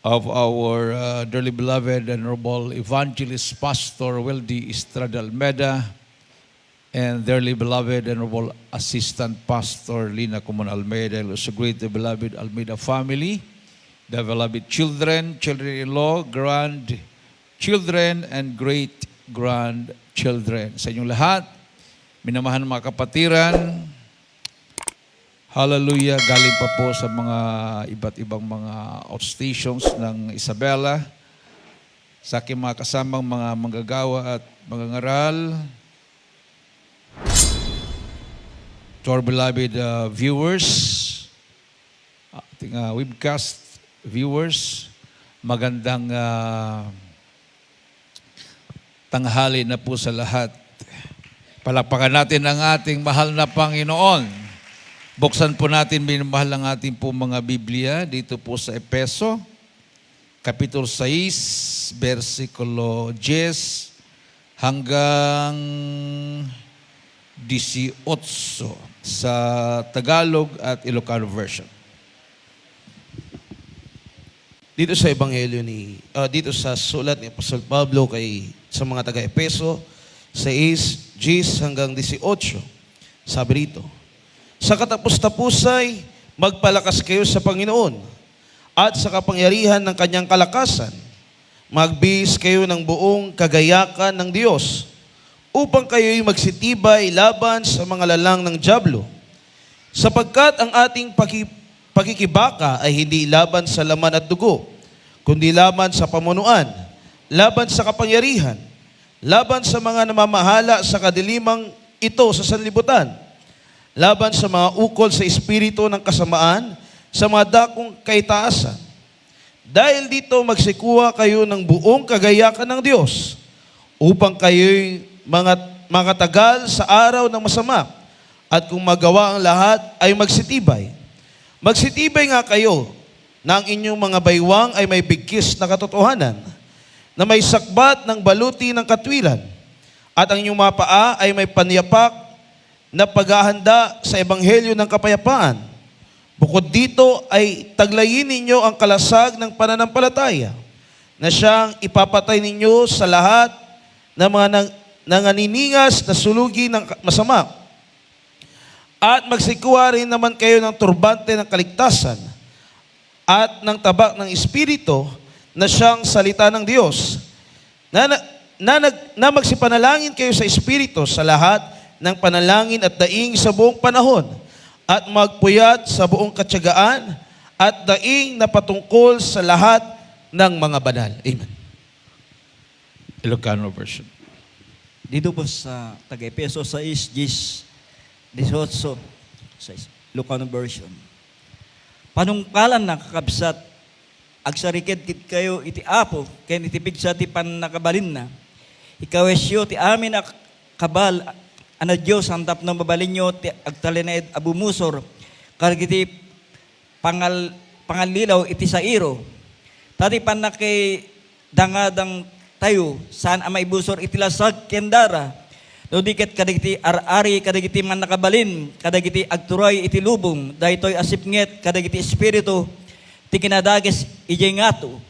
Of our dearly beloved and noble evangelist Pastor Weldy Estrada Almeda and dearly beloved and noble assistant Pastor Lina Comun Almeida, also great the beloved Almeida family, the beloved children, children-in-law, grandchildren, and great-grandchildren. Sa inyong lahat, minamahal mga kapatiran, hallelujah, galing pa po sa mga iba't ibang mga outstations ng Isabela, sa aking mga kasamang mga manggagawa at mangangaral, to our beloved viewers, ating webcast viewers, magandang tanghali na po sa lahat. Palakpakan natin ang ating mahal na Panginoon. Buksan po natin, minamahal ang ating po mga Biblia dito po sa Efeso, Kapitulo 6, versikulo 10 hanggang 18 sa Tagalog at Ilocano version. Dito sa Ebanghelyo dito sa sulat ni Apostol Pablo sa mga taga-Efeso, 6, 10 hanggang 18, sabi rito, sa katapos-tapusay, magpalakas kayo sa Panginoon at sa kapangyarihan ng kanyang kalakasan. Magbihis kayo ng buong kagayakan ng Diyos upang kayo'y magsitibay laban sa mga lalang ng dyablo. Sapagkat ang ating pakikibaka ay hindi laban sa laman at dugo, kundi laban sa pamunuan, laban sa kapangyarihan, laban sa mga namamahala sa kadilimang ito sa sanlibutan, laban sa mga ukol sa espiritu ng kasamaan, sa mga dakong kaitaasan. Dahil dito magsikuha kayo ng buong kagayakan ng Diyos upang kayo'y makatagal sa araw ng masama at kung magawa ang lahat ay magsitibay. Magsitibay nga kayo na ang inyong mga baywang ay may bigkis na katotohanan, na may sakbat ng baluti ng katwiran, at ang inyong mga paa ay may panyapak na paghahanda sa ebanghelyo ng kapayapaan. Bukod dito ay taglayin ninyo ang kalasag ng pananampalataya na siyang ipapatay ninyo sa lahat ng mga nanganiningas na sulugi ng masama. At magsikuha rin naman kayo ng turbante ng kaligtasan at ng tabak ng Espiritu na siyang salita ng Diyos, na magsipanalangin kayo sa Espiritu sa lahat ng panalangin at daing sa buong panahon, at magpuyat sa buong katyagaan at daing na patungkol sa lahat ng mga banal. Amen. Ilocano version. Dito po sa taga-Efeso 6, 18, sa Ilocano version. Panungkalan na kakabsat, agsarikid kit kayo iti apo, ken itipig sa ti panakabalin na. Ikaw esyo ti amin ak kabal, ana Diyos, ang tap ng babalinyo, agtalinaid abumusor, karagiti pangalilaw iti sa iro. Tati panakay dangadang tayo, saan ang maibusor iti lasag kendara. No dikit kadagiti ar-ari, kadagiti man nakabalin, kadagiti agturay iti lubong, daytoy asipnget, kadagiti espiritu, ti kinadagis ijay ngato.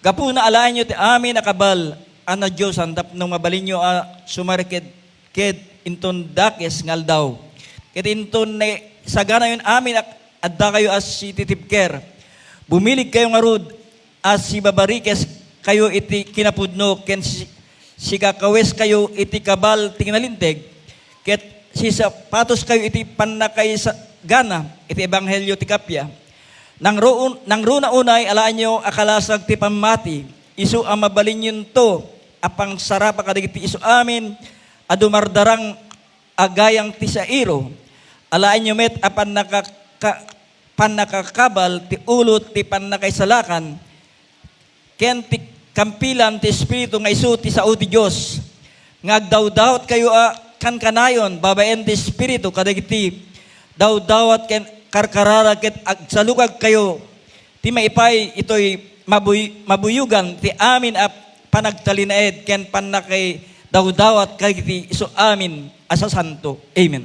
Kapuna alaan nyo ti amin nakabal, ana Diyos, ang tap ng mabalinyo sumarikid, inton dakes ngal daw. Ket inton sagana yun amin adda kayo as si titibker. Bumilig kayo nga rod as si babarikes kayo iti kinapudno ken si kakawes kayo iti kabal tingnalinteg. Ket si sapatos kayo iti pannakay sa gana iti ebanghelyo ti kapya. Nang runa unay alaan nyo akalasag ti pamati. Isu ang mabalin yun to apang sarapa kadagiti isu amin adumardarang agayang ti sa iro. Alaan nyo met apan nakakabal ti ulot ti panakaisalakan ken ti kampilan ti espiritu nga isu ti sao ti Diyos. Ngagdawdawat kayo kan kanayon babaen ti espiritu kadagiti dawdawat ken karkarara ket agsalukag kayo ti maipay itoy mabuyugan ti amin panagtalinaed ken panakay dawdawat kay iso amin asa santo. Amen.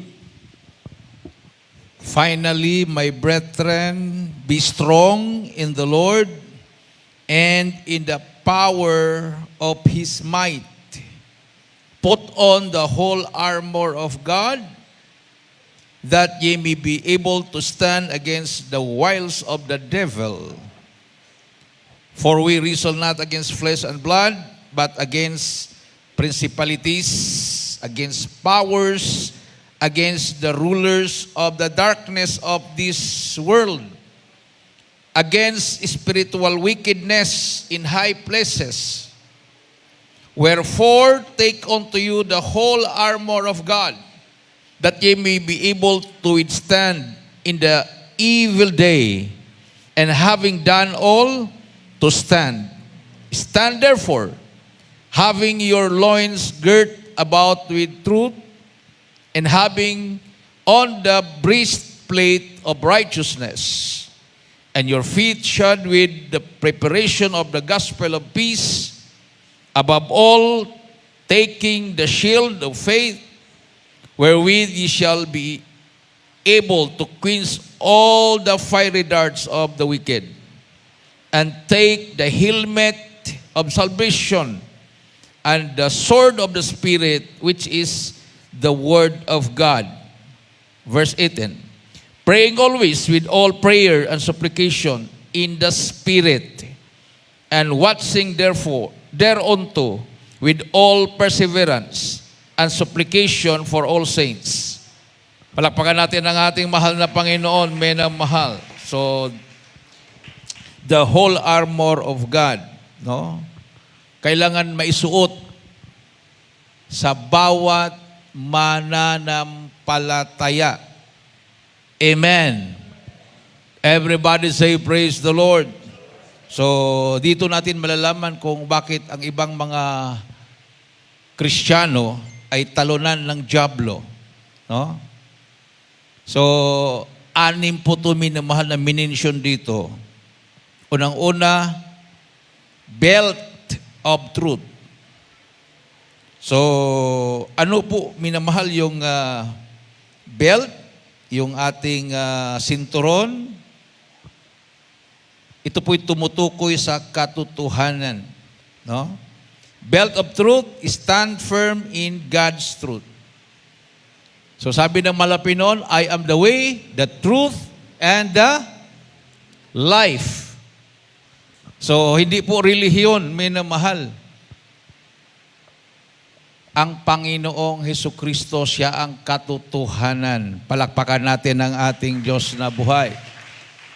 Finally, my brethren, be strong in the Lord and in the power of His might. Put on the whole armor of God, that ye may be able to stand against the wiles of the devil. For we wrestle not against flesh and blood, but against principalities, against powers, against the rulers of the darkness of this world, against spiritual wickedness in high places. Wherefore, take unto you the whole armor of God, that ye may be able to withstand in the evil day, and having done all, to stand. Stand therefore, having your loins girt about with truth, and having on the breastplate of righteousness, and your feet shod with the preparation of the gospel of peace. Above all, taking the shield of faith, wherewith ye shall be able to quench all the fiery darts of the wicked, and take the helmet of salvation and the sword of the Spirit, which is the word of God. Verse 18, praying always with all prayer and supplication in the Spirit, and watching therefore thereunto with all perseverance and supplication for all saints. Palakpakan natin ang ating mahal na Panginoon, mahal. So, the whole armor of God, no? Kailangan maisuot sa bawat mananampalataya. Amen. Everybody say, praise the Lord. So, dito natin malalaman kung bakit ang ibang mga Kristiyano ay talunan ng dyablo. No? So, 6 po ito minamahal na minensyon dito. Unang-una, belt of truth. So, ano po minamahal yung belt? Yung ating sinturon. Ito po'y tumutukoy sa katotohanan. No? Belt of truth, stand firm in God's truth. So sabi ng Malapinon, I am the way, the truth, and the life. So hindi po relihiyon, minamahal. Ang Panginoong Hesukristo, siya ang katotohanan. Palakpakan natin ang ating Diyos na buhay.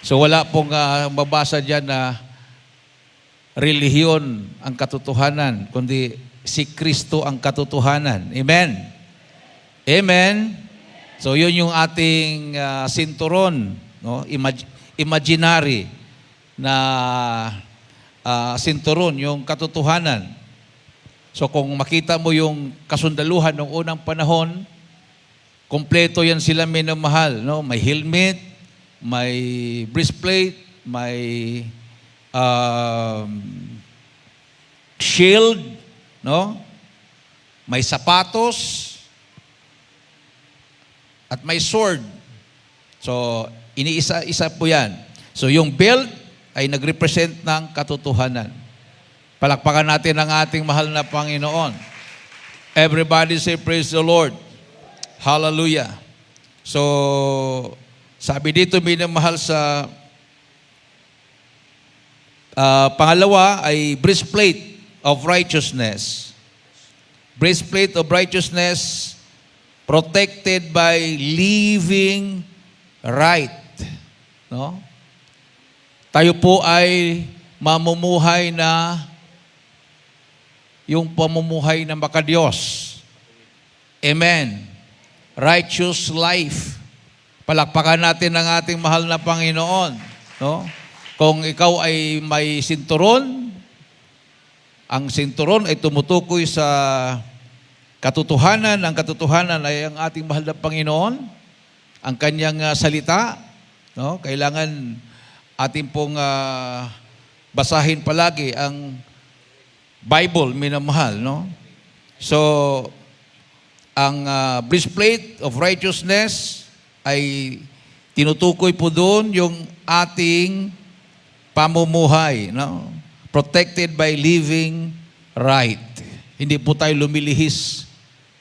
So wala pong mabasa dyan na relihiyon ang katotohanan, kundi si Kristo ang katotohanan. Amen? Amen? So yun yung ating sinturon, no? Imaginary na sinturon, yung katotohanan. So kung makita mo yung kasundaluhan ng unang panahon, kompleto yan sila minamahal. No? May helmet, may breastplate, may shield, no? May sapatos, at may sword. So, iniisa-isa po yan. So, yung belt ay nagrepresent ng katotohanan. Palakpakan natin ang ating mahal na Panginoon. Everybody say, praise the Lord. Hallelujah. So, sabi dito, minamahal sa pangalawa ay breastplate of righteousness. Breastplate of righteousness protected by living right. No? Tayo po ay mamumuhay na yung pamumuhay na makadiyos. Amen. Righteous life. Palakpakan natin ang ating mahal na Panginoon. No? Kung ikaw ay may sinturon, ang sinturon ay tumutukoy sa katotohanan. Ang katotohanan ay ang ating mahal na Panginoon, ang kanyang salita. No? Kailangan ating pong basahin palagi ang Bible, minamahal. No? So, ang breastplate of righteousness ay Tinutukoy po doon yung ating pamumuhay, no? Protected by living right. Hindi po tayo lumilihis.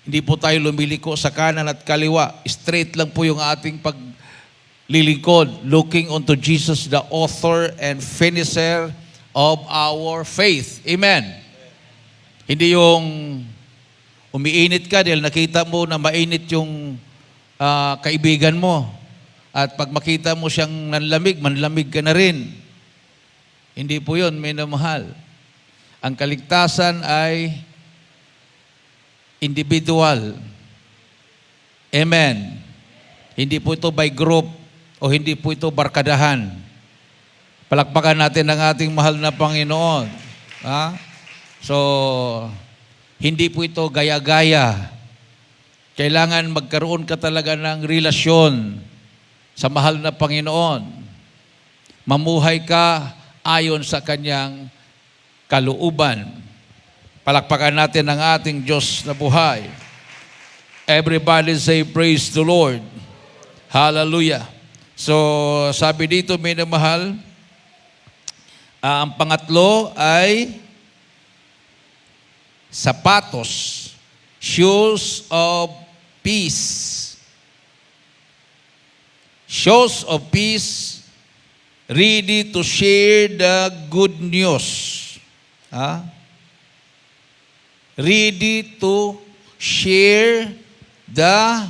Hindi po tayo lumiliko sa kanan at kaliwa. Straight lang po yung ating paglilingkod, looking unto Jesus, the author and finisher of our faith. Amen. Hindi yung umiinit ka dahil nakita mo na mainit yung kaibigan mo. At pag makita mo siyang nanlamig, manlamig ka na rin. Hindi po yun, minamahal. Ang kaligtasan ay individual. Amen. Hindi po ito by group o hindi po ito barkadahan. Palakpakan natin ang ating mahal na Panginoon. Ha? So, hindi po ito gaya-gaya. Kailangan magkaroon ka talaga ng relasyon sa mahal na Panginoon. Mamuhay ka ayon sa kanyang kalooban. Palakpakan natin ang ating Diyos na buhay. Everybody say, praise the Lord. Hallelujah. So, sabi dito, minamahal, ang pangatlo ay sapatos, shoes of peace. Shoes of peace, ready to share the good news. Ha? Ready to share the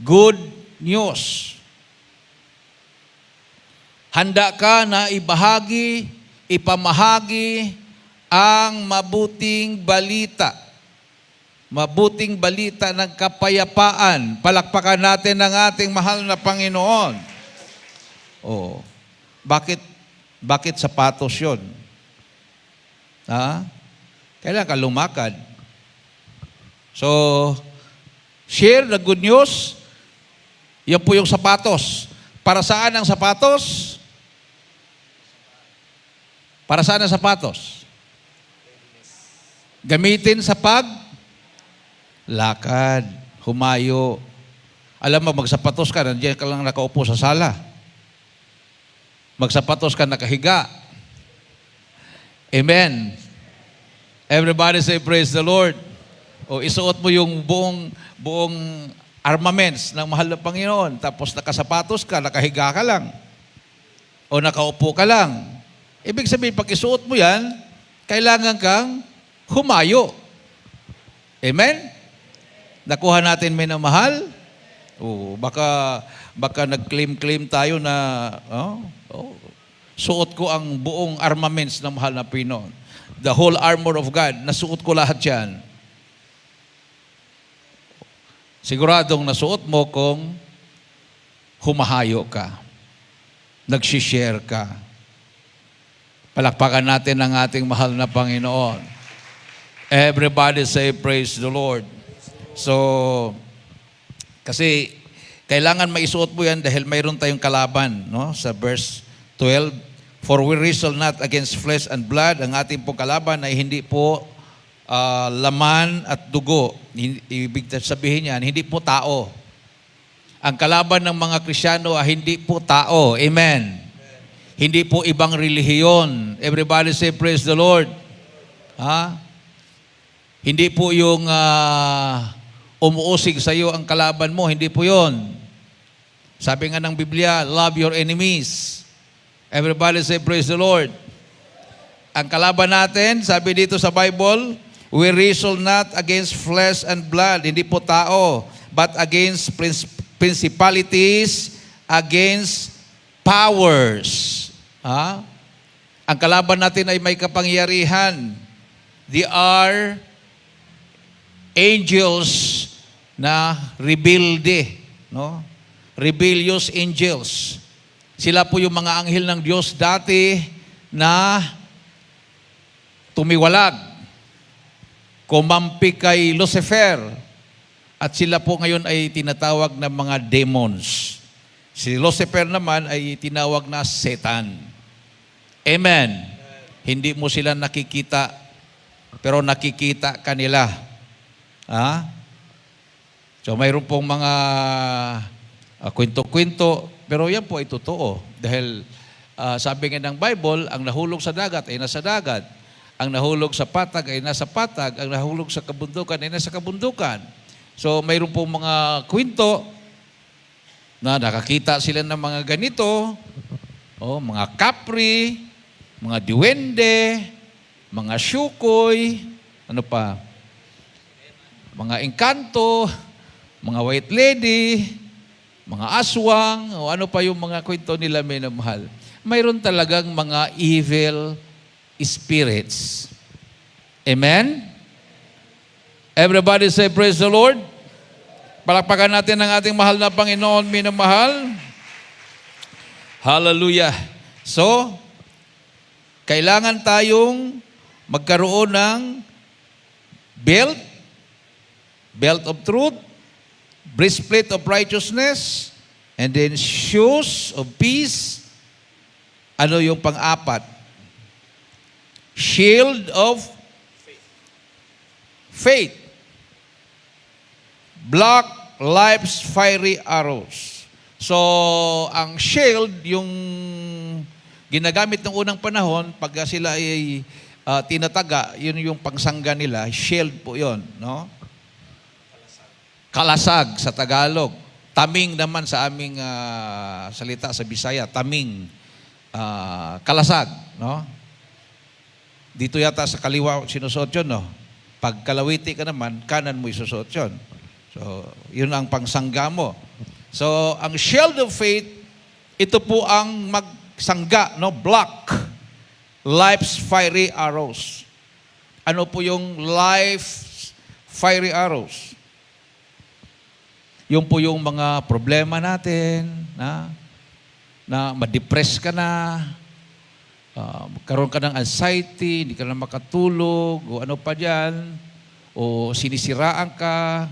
good news. Handa ka na ipamahagi ang mabuting balita. Mabuting balita ng kapayapaan. Palakpakan natin ang ating mahal na Panginoon. Oh, bakit sapatos yun? Ha? Kailangan ka lumakad. So, share the good news. Yan po yung sapatos. Para saan ang sapatos? Para saan ang sapatos? Gamitin sa lakad, humayo. Alam mo, magsapatos ka, nandiyan ka lang nakaupo sa sala. Magsapatos ka nakahiga. Amen. Everybody say, praise the Lord. O isuot mo yung buong armaments ng mahal na Panginoon. Tapos nakasapatos ka, nakahiga ka lang. O nakaupo ka lang. Ibig sabihin, pag isuot mo yan, kailangan kang humayo. Amen? Nakuha natin minamahal? Oo, baka nag-claim tayo na suot ko ang buong armaments ng mahal na Panginoon. The whole armor of God, nasuot ko lahat yan. Siguradong nasuot mo kung humahayo ka. Nagsishare ka. Palakpakan natin ang ating mahal na Panginoon. Everybody say, praise the Lord. So, kasi kailangan maisuot mo yan dahil mayroon tayong kalaban, no? Sa verse 12, for we wrestle not against flesh and blood. Ang ating pong kalaban ay hindi po laman at dugo. Ibig sabihin yan, hindi po tao. Ang kalaban ng mga Kristiyano ay hindi po tao. Amen. Hindi po ibang relihiyon. Everybody say, praise the Lord. Ha? Hindi po yung umuusig sa iyo ang kalaban mo. Hindi po yun. Sabi nga ng Biblia, love your enemies. Everybody say, praise the Lord. Ang kalaban natin, sabi dito sa Bible, we wrestle not against flesh and blood. Hindi po tao, but against principalities, against powers. Ha? Ang kalaban natin ay may kapangyarihan. They are angels na rebelde, no? Rebellious angels. Sila po yung mga anghel ng Diyos dati na tumiwalag, kumampi kay Lucifer, at sila po ngayon ay tinatawag na mga demons. Si Lucifer naman ay tinawag na Satan. Amen. Hindi mo sila nakikita, pero nakikita kanila. Ha? So mayroon pong mga kwento-kwento pero yan po ay totoo. Dahil sabi nga ng Bible, ang nahulog sa dagat ay nasa dagat. Ang nahulog sa patag ay nasa patag. Ang nahulog sa kabundukan ay nasa kabundukan. So mayroon po mga kwento na nakakita sila ng mga ganito, mga kapri, mga duwende, mga syukoy, ano pa, mga engkanto, mga white lady, mga aswang, o ano pa yung mga kwento nila minamahal. Mayroon talagang mga evil spirits. Amen? Everybody say, praise the Lord. Palakpakan natin ang ating mahal na Panginoon, minamahal. Hallelujah. So, kailangan tayong magkaroon ng belt of truth, breastplate of righteousness, and then shoes of peace. Ano yung pang-apat? Shield of faith. Block life's fiery arrows. So, ang shield, yung ginagamit ng unang panahon, pag sila ay tinataga, yun yung pangsangga nila, shield po yun, no? Kalasag sa Tagalog. Taming naman sa aming salita sa Bisaya, taming. Kalasag, no? Dito yata sa kaliwa sinusuot yun, no? Pag kalawiti ka naman, kanan mo isusuot yun. So, yun ang pangsangga mo. So, ang shield of faith, ito po ang magsangga, no? Block life's fiery arrows. Ano po yung life's fiery arrows? Yung po yung mga problema natin, na ma-depress ka na, magkaroon ka ng anxiety, hindi ka na makatulog, o ano pa dyan, o sinisiraan ka,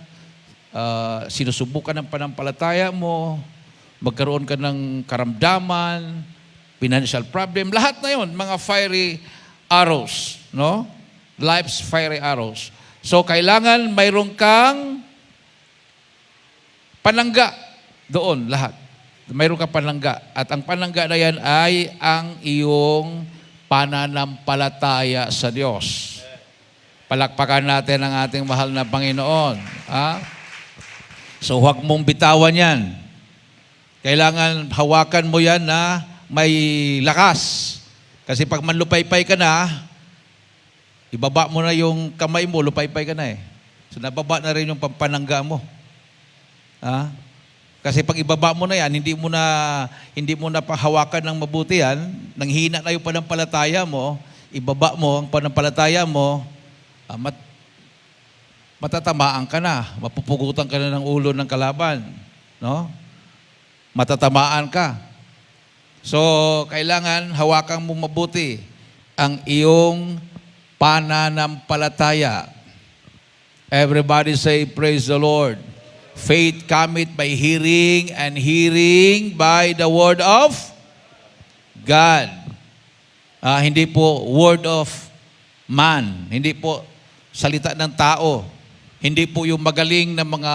sinusubukan ng panampalataya mo, magkaroon ka ng karamdaman, financial problem, lahat na yun, mga fiery arrows, no? Life's fiery arrows. So, kailangan mayroon kang panangga doon, lahat. Mayroon kang panangga. At ang panangga na yan ay ang iyong pananampalataya sa Diyos. Palakpakan natin ang ating mahal na Panginoon. So, huwag mong bitawan yan. Kailangan hawakan mo yan na may lakas. Kasi pag manlupaypay ka na, ibaba mo na yung kamay mo, lupaypay ka na eh. So, nababa na rin yung pampanangga mo. Kasi pag ibaba mo na yan, hindi mo na pahawakan ng mabuti yan, nanghina na yung panampalataya mo, ibaba mo ang panampalataya mo, matatamaan ka na, mapupugutan ka na ng ulo ng kalaban, no? Matatamaan ka. So, kailangan hawakan mo mabuti ang iyong pananampalataya. Everybody say, praise the Lord. Faith cometh by hearing, and hearing by the word of God. Hindi po word of man. Hindi po salita ng tao. Hindi po yung magaling na mga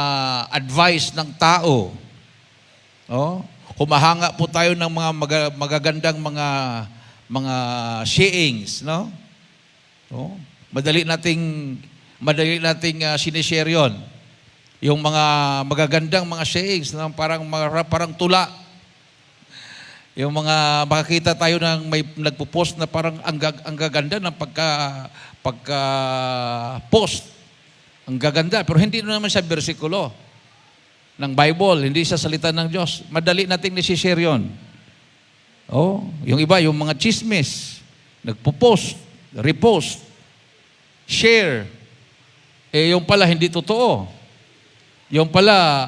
advice ng tao. Humahanga po tayo ng mga magagandang mga sayings, no? Madali nating sinishare yun. Yung mga magagandang mga sayings na parang tula. Yung mga makakita tayo ng may nagpo-post na parang ang gaganda ng pagka-post. Ang gaganda, pero hindi naman siya bersikulo ng Bible, hindi sa salita ng Diyos. Madali nating nisishare yun. Yung iba, yung mga chismis, nagpo-post, repost, share. Yung pala hindi totoo. Yung pala,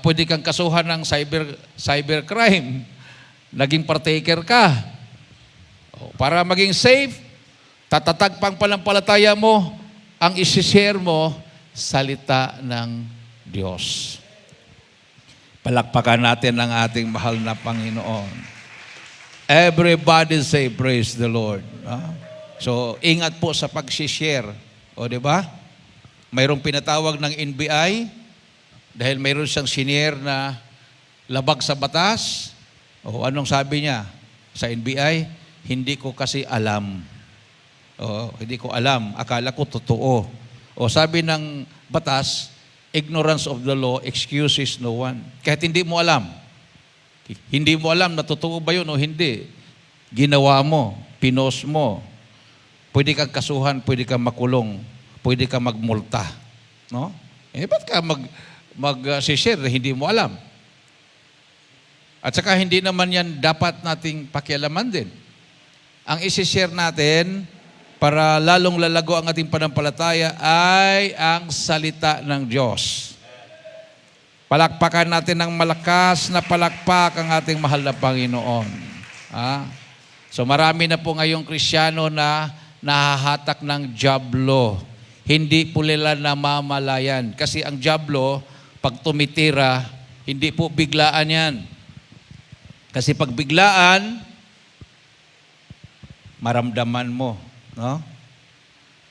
pwede kang kasuhan ng cybercrime. Naging partaker ka. Para maging safe, tatatag pang panampalataya mo, ang isishare mo, salita ng Diyos. Palakpakan natin ang ating mahal na Panginoon. Everybody say, praise the Lord. So, ingat po sa pag-share. Di ba? Mayroong pinatawag ng NBI dahil mayroon siyang senior na labag sa batas? O anong sabi niya sa NBI? Hindi ko kasi alam. O, hindi ko alam. Akala ko totoo. O sabi ng batas, ignorance of the law excuses no one. Kahit hindi mo alam. Hindi mo alam na totoo ba yun o hindi. Ginawa mo, pinost mo. Pwede kang kasuhan, pwede kang makulong, pwede kang magmulta. No? Ba't ka mag-share hindi mo alam? At saka hindi naman yan dapat nating pakialaman din. Ang isi-share natin para lalong lalago ang ating panampalataya ay ang salita ng Diyos. Palakpakan natin ng malakas na palakpak ang ating mahal na Panginoon. So marami na po ngayong Kristiyano na nahahatak ng dyablo. Hindi po nila namamalayan. Kasi ang dyablo, pag tumitira, hindi po biglaan yan. Kasi pag biglaan, maramdaman mo. No?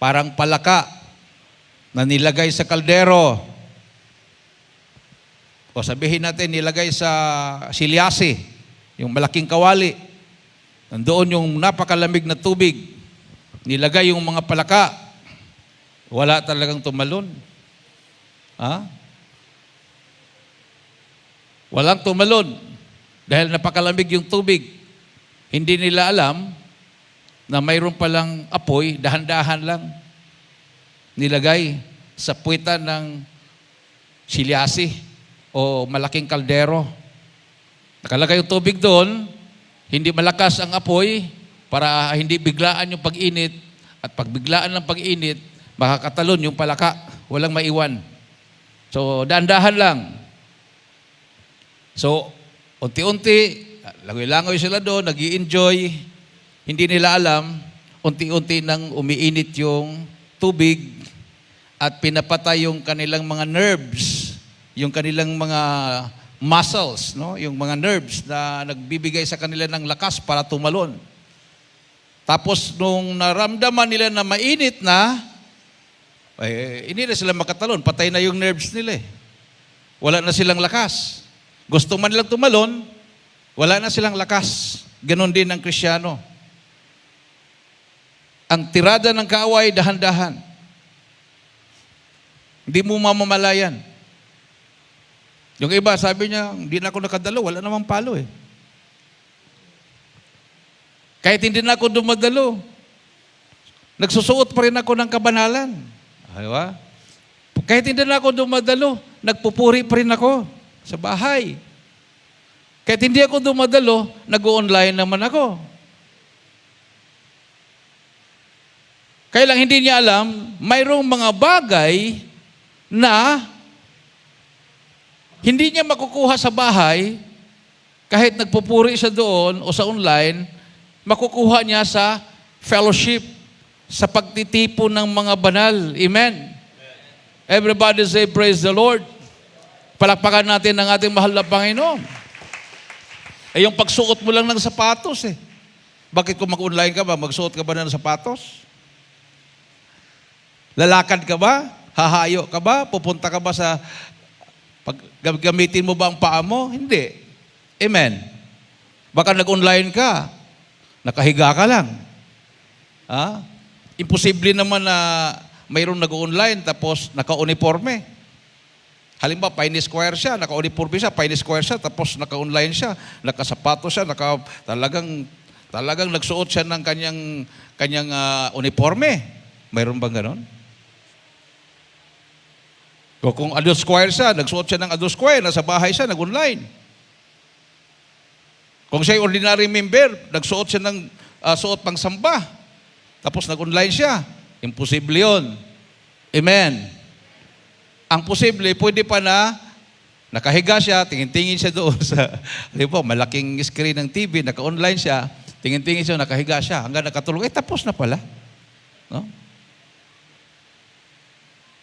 Parang palaka na nilagay sa kaldero. O sabihin natin, nilagay sa silyasi, yung malaking kawali. Nandoon yung napakalamig na tubig. Nilagay yung mga palaka. Wala talagang tumalon. Walang tumalon. Dahil napakalamig yung tubig. Hindi nila alam na mayroon palang apoy, dahan-dahan lang. Nilagay sa puwitan ng silyasi o malaking kaldero. Nakalagay yung tubig doon, hindi malakas ang apoy para hindi biglaan yung pag-init. At pag biglaan ng pag-init, makakatalon yung palaka. Walang maiwan. So, dahan-dahan lang. So, unti-unti, langoy-langoy sila doon, nag-i-enjoy. Hindi nila alam, unti-unti nang umiinit yung tubig at pinapatay yung kanilang mga nerves, yung kanilang mga muscles, no? Yung mga nerves na nagbibigay sa kanila ng lakas para tumalon. Tapos nung naramdaman nila na mainit na, hindi na sila makatalon, patay na yung nerves nila. Wala na silang lakas. Gusto man nilang tumalon, wala na silang lakas. Ganon din ang Kristiyano. Ang tirada ng kaaway, dahan-dahan. Hindi mo mamamalayan. Yung iba, sabi niya, hindi na ako nakadalo, wala namang palo eh. Kahit hindi na ako dumadalo, nagsusuot pa rin ako ng kabanalan. Diba? Kahit hindi na ako dumadalo, nagpupuri pa rin ako sa bahay. Kahit hindi ako dumadalo, nag-online naman ako. Kaya lang hindi niya alam, mayroong mga bagay na hindi niya makukuha sa bahay, kahit nagpupuri siya doon o sa online, makukuha niya sa fellowship, sa pagtitipon ng mga banal. Amen? Everybody say, praise the Lord. Palakpakan natin ang ating mahal na Panginoon. Yung pagsuot mo lang ng sapatos eh. Bakit kung mag-online ka ba, magsuot ka ba ng sapatos? Lalakad ka ba? Hahayo ka ba? Pupunta ka ba sa... Gamitin mo ba ang paa mo? Hindi. Amen. Baka nag-online ka, nakahiga ka lang. Imposible naman na mayroong nag-online tapos naka-uniforme. Halimbawa, Pine Square siya, naka-uniforme siya, Pine Square siya, tapos naka-online siya, nakasapato siya, talagang nagsuot siya ng kanyang uniforme. Mayroon bang ganon? O kung Adult Square siya, nagsuot siya ng Adult Square, nasa bahay siya, nag-online. Kung siya ordinary member, nagsuot siya ng suot pang samba, tapos nag-online siya, imposible yun. Amen. Ang posible, pwede pa na nakahiga siya, tingin-tingin siya doon sa, malaking screen ng TV, naka-online siya, tingin-tingin siya, nakahiga siya, hanggang nakatulog, tapos na pala. No?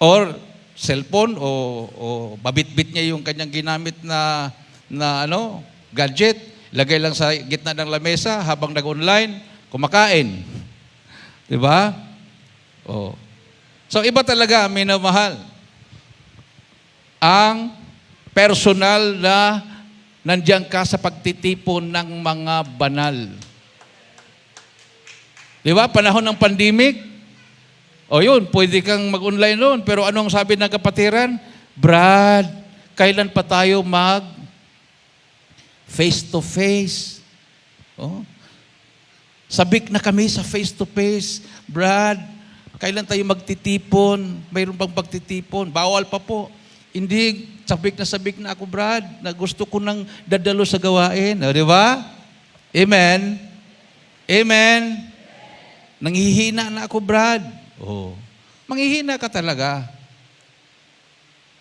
Or, cellphone o babitbit niya yung kanyang ginamit na gadget, lagay lang sa gitna ng lamesa habang nag-online, kumakain. Di ba? So iba talaga, minamahal. Ang personal na Nandiyan ka sa pagtitipon ng mga banal. Di ba? Panahon ng pandemic, o yun, pwede kang mag-online noon. Pero anong sabi ng kapatiran? Brad, kailan pa tayo mag face-to-face? Oh. Sabik na kami sa face-to-face. Brad, kailan tayo magtitipon? Mayroon bang pagtitipon? Bawal pa po. Hindi, sabik na ako, Brad, na gusto ko nang dadalo sa gawain. O, di ba? Amen? Amen? Nanghihina na ako, Brad. Oh. Manghihina ka talaga.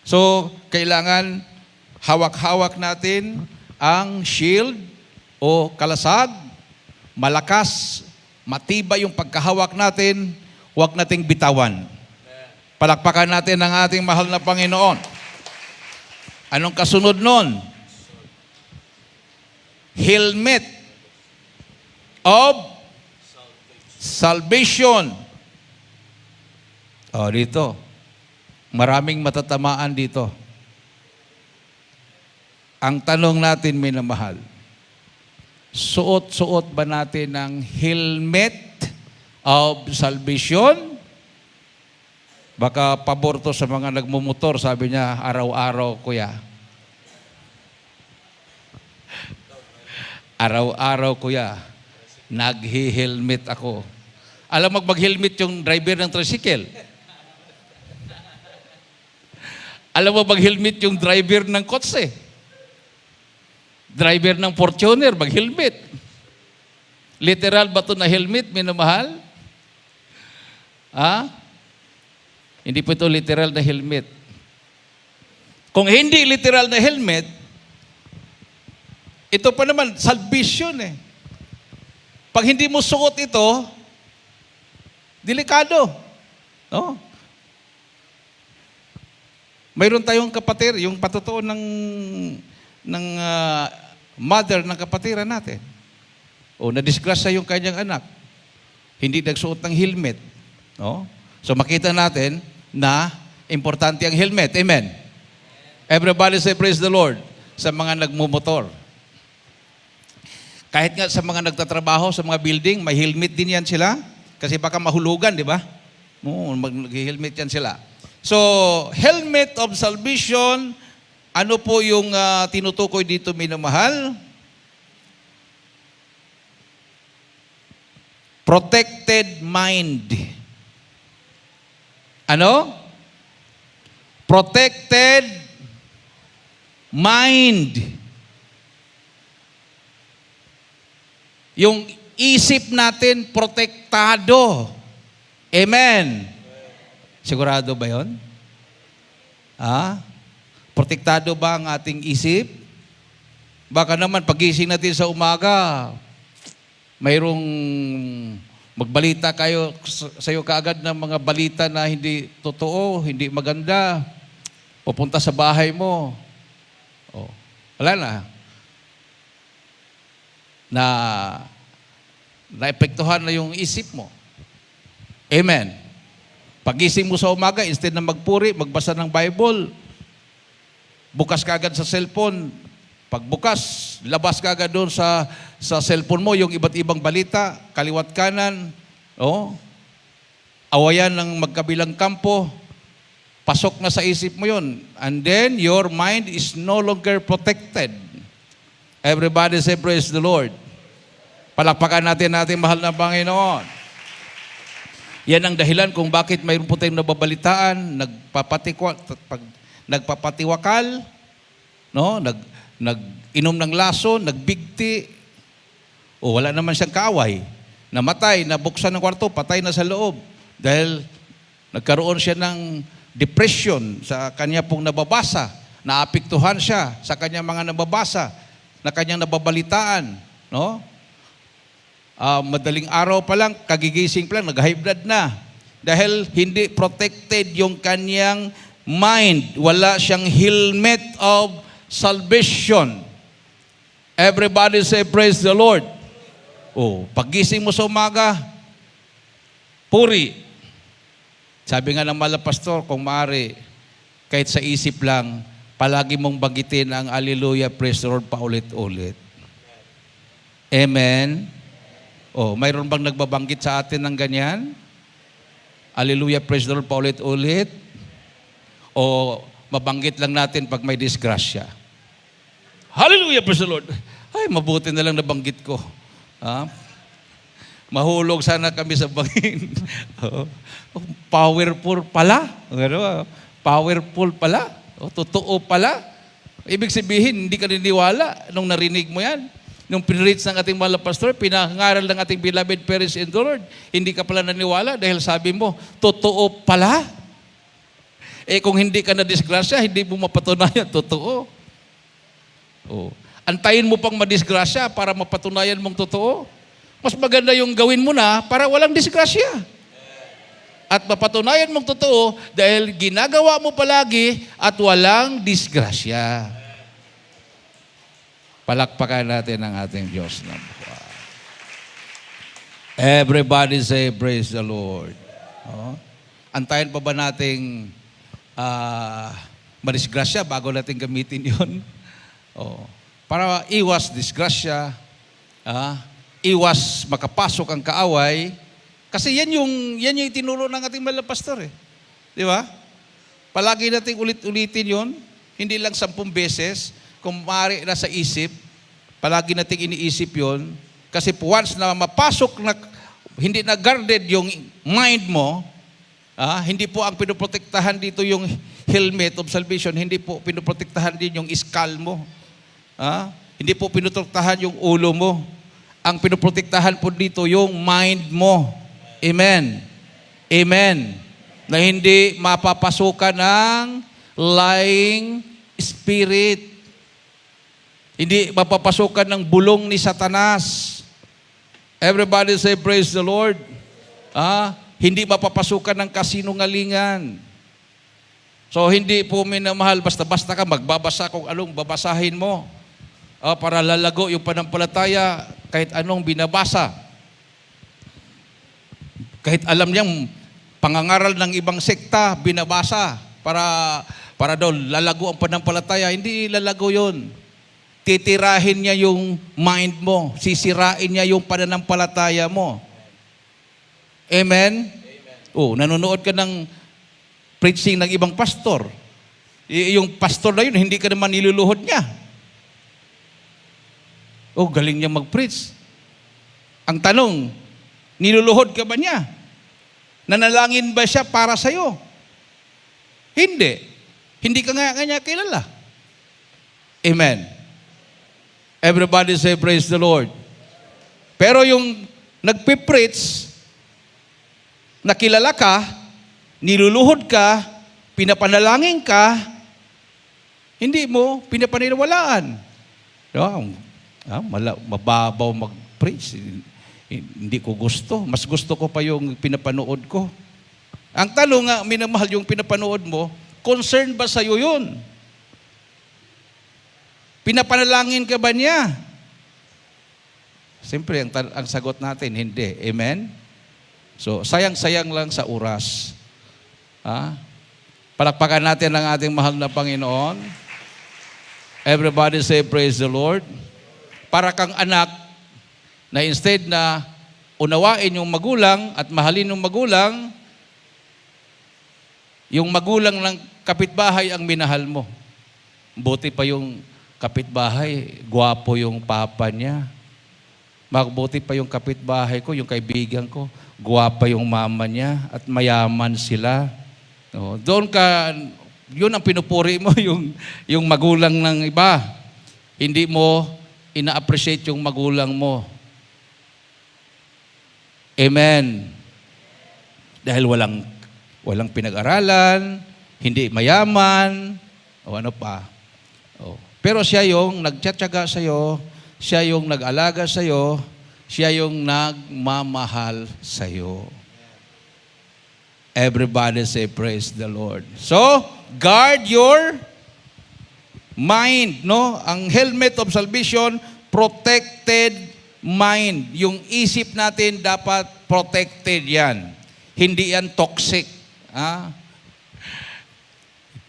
So, kailangan hawak-hawak natin ang shield o kalasag, malakas, matibay yung pagkahawak natin, huwag nating bitawan. Palakpakan natin ang ating mahal na Panginoon. Anong kasunod nun? Helmet of salvation. Oh, dito. Maraming matatamaan dito. Ang tanong natin, minamahal, suot-suot ba natin ang helmet of salvation? Baka pabor to sa mga nagmumotor, sabi niya, araw-araw, kuya. Araw-araw, kuya, naghi-helmet ako. Alam mo mag-helmet yung driver ng tricycle? Alam mo mag-helmet yung driver ng kotse? Driver ng Fortuner, mag-helmet. Literal ba ito na helmet, minamahal? Ha? Hindi po ito literal na helmet. Kung hindi literal na helmet, ito pa naman, salvation eh. Pag hindi mo suot ito, delikado. No? Mayroon tayong kapatid, yung patutuo ng mother ng kapatiran natin. O na-disgrasya yung kanyang anak. Hindi nagsuot ng helmet. No? So makita natin na importante ang helmet. Amen? Everybody say praise the Lord sa mga nagmumotor. Kahit nga sa mga nagtatrabaho sa mga building, may helmet din yan sila. Kasi baka mahulugan, di ba? Mag-helmet yan sila. So, helmet of salvation, ano po yung tinutukoy dito, minamahal? Protected mind. Ano? Protected mind. Yung isip natin protektado. Amen. Sigurado ba yun? Protektado ba ang ating isip? Baka naman pagising natin sa umaga, mayroong magbalita kayo sa iyo kaagad ng mga balita na hindi totoo, hindi maganda. Pupunta sa bahay mo. Oh, wala na. Naepektuhan na yung isip mo. Amen. Pagising mo sa umaga, instead na magpuri, magbasa ng Bible, bukas ka agad sa cellphone. Pagbukas, labas ka agad doon sa cellphone mo, yung iba't ibang balita, kaliwat kanan, awayan ng magkabilang kampo, pasok na sa isip mo yun. And then, your mind is no longer protected. Everybody say, praise the Lord. Palakpakan natin mahal na Panginoon. Yan ang dahilan kung bakit mayroon po tayong nababalitaan, nagpapatiwakal, no? Nag-inom ng laso, nagbigti, o wala naman siyang kaaway. Namatay, nabuksan ng kwarto, patay na sa loob. Dahil nagkaroon siya ng depression sa kanya pong nababasa. Naapektuhan siya sa kanyang mga nababasa, na kanyang nababalitaan. No? Madaling araw pa lang, kagigising pa lang, nag-high blood na. Dahil hindi protected yung kanyang mind. Wala siyang helmet of salvation. Everybody say, praise the Lord. Paggising mo sa umaga, puri. Sabi nga ng mahal na pastor, kung maaari, kahit sa isip lang, palagi mong bagitin ang Hallelujah, praise the Lord paulit-ulit. Amen? Oh, mayroon bang nagbabanggit sa atin ng ganyan? Hallelujah, praise the Lord paulit-ulit? O mabanggit lang natin pag may disgrasya? Hallelujah, praise the Lord. Ay, mabuti na lang nabanggit ko. Ha? Mahulog sana kami sa bangin. Powerful pala. Powerful pala. Totoo pala. Ibig sabihin, hindi ka niniwala nung narinig mo yan. Nung pinreach ng ating mahal na pastor, pinangaral ng ating beloved parents in the Lord, hindi ka pala naniwala dahil sabi mo, totoo pala. Kung hindi ka na-disgrasya, hindi mo mapatunayan, totoo. Antayin mo pang madisgrasya para mapatunayan mong totoo. Mas maganda yung gawin mo na para walang disgrasya. At mapatunayan mong totoo dahil ginagawa mo palagi at walang disgrasya. Palakpakan natin ang ating Diyos na buhay. Everybody say, praise the Lord. Antayin pa ba nating madisgrasya bago natin gamitin yon? Para iwas disgrasya, iwas makapasok ang kaaway, kasi yan yung itinuro ng ating mahal na pastor eh. Di ba? Palagi nating ulit-ulitin yon, hindi lang 10 beses, kung maaari na sa isip, palagi nating iniisip yon, kasi once na mapasok na, hindi na guarded yung mind mo, hindi po ang pinoprotektahan dito yung helmet of salvation, hindi po pinoprotektahan din yung skull mo. Hindi po pinoprotektahan yung ulo mo. Ang pinoprotektahan po dito yung mind mo. Amen. Amen. Na hindi mapapasukan ng lying spirit. Hindi mapapasukan ng bulong ni Satanas. Everybody say, praise the Lord. Hindi mapapasukan ng kasinungalingan. So, hindi po minamahal, basta-basta ka, magbabasa kung anong babasahin mo. Para lalago yung panampalataya, kahit anong binabasa. Kahit alam niyang pangangaral ng ibang sekta, binabasa. Para daw lalago ang panampalataya, hindi lalago yun. Titirahin niya yung mind mo. Sisirain niya yung pananampalataya mo. Amen? Nanonood ka ng preaching ng ibang pastor. Yung pastor na yun, hindi ka naman niluluhod niya. Galing niya mag-preach. Ang tanong, niluluhod ka ba niya? Nanalangin ba siya para sa'yo? Hindi. Hindi ka nga niya kilala. Amen. Everybody say, praise the Lord. Pero yung nagpipreach, nakilala ka, niluluhod ka, pinapanalangin ka, hindi mo pinapaniniwalaan. Mababaw mag-preach. Hindi ko gusto. Mas gusto ko pa yung pinapanood ko. Ang tanong nga, minamahal yung pinapanood mo, concern ba sa'yo yun? Pinapanalangin ka ba niya? Siyempre, ang sagot natin, hindi. Amen? So, sayang-sayang lang sa oras. Palakpakan natin ang ating mahal na Panginoon. Everybody say, praise the Lord. Para kang anak na instead na unawain yung magulang at mahalin yung magulang ng kapitbahay ang minahal mo. Buti pa yung kapitbahay, gwapo yung papa niya. Mabuti pa yung kapitbahay ko, yung kaibigan ko, gwapa yung mama niya at mayaman sila. Doon ka, yun ang pinupuri mo, yung magulang ng iba. Hindi mo ina-appreciate yung magulang mo. Amen. Dahil walang pinag-aralan, hindi mayaman, o ano pa. Pero siya yung nagtsatsaga sa'yo, siya yung nag-alaga sa'yo, siya yung nagmamahal sa'yo. Everybody say, praise the Lord. So, guard your mind, no? Ang helmet of salvation, protected mind. Yung isip natin dapat protected yan. Hindi yan toxic.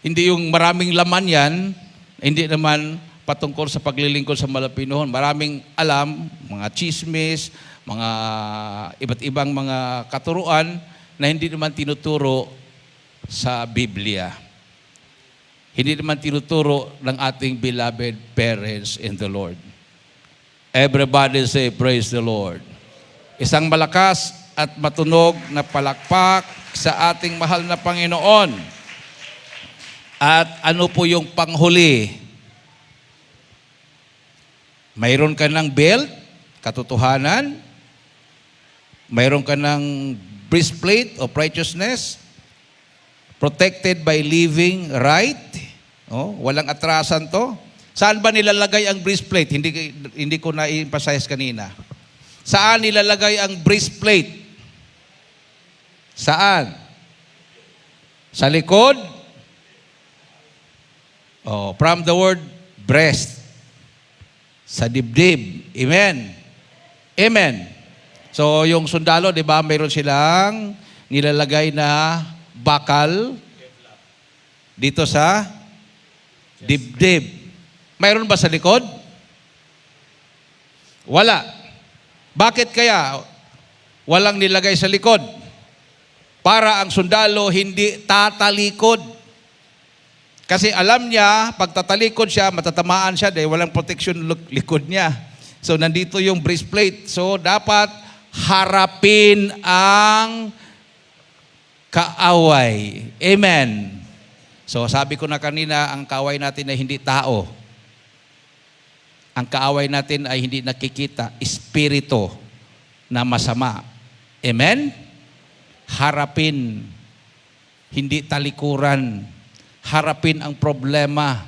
Hindi yung maraming laman yan, hindi naman patungkol sa paglilingkod sa malapinuhon. Maraming alam, mga chismis, mga iba't ibang mga katuruan na hindi naman tinuturo sa Biblia. Hindi naman tinuturo ng ating beloved parents in the Lord. Everybody say, praise the Lord. Isang malakas at matunog na palakpak sa ating mahal na Panginoon. At ano po yung panghuli? Mayroon ka ng belt, katotohanan. Mayroon ka ng breastplate of righteousness. Protected by living right. Oh, walang atrasan to. Saan ba nilalagay ang breastplate? Hindi ko na-emphasize kanina. Saan nilalagay ang breastplate? Saan? Sa likod? Oh, from the word breast. Sa dibdib. Amen. Amen. So, yung sundalo, di ba, mayroon silang nilalagay na bakal dito sa dibdib. Mayroon ba sa likod? Wala. Bakit kaya walang nilagay sa likod? Para ang sundalo hindi tatalikod. Kasi alam niya, pag tatalikod siya, matatamaan siya dahil walang protection likod niya. So, nandito yung breastplate. So, dapat harapin ang kaaway. Amen. So, sabi ko na kanina, ang kaaway natin ay hindi tao. Ang kaaway natin ay hindi nakikita, espiritu na masama. Amen? Harapin, hindi talikuran. Harapin ang problema.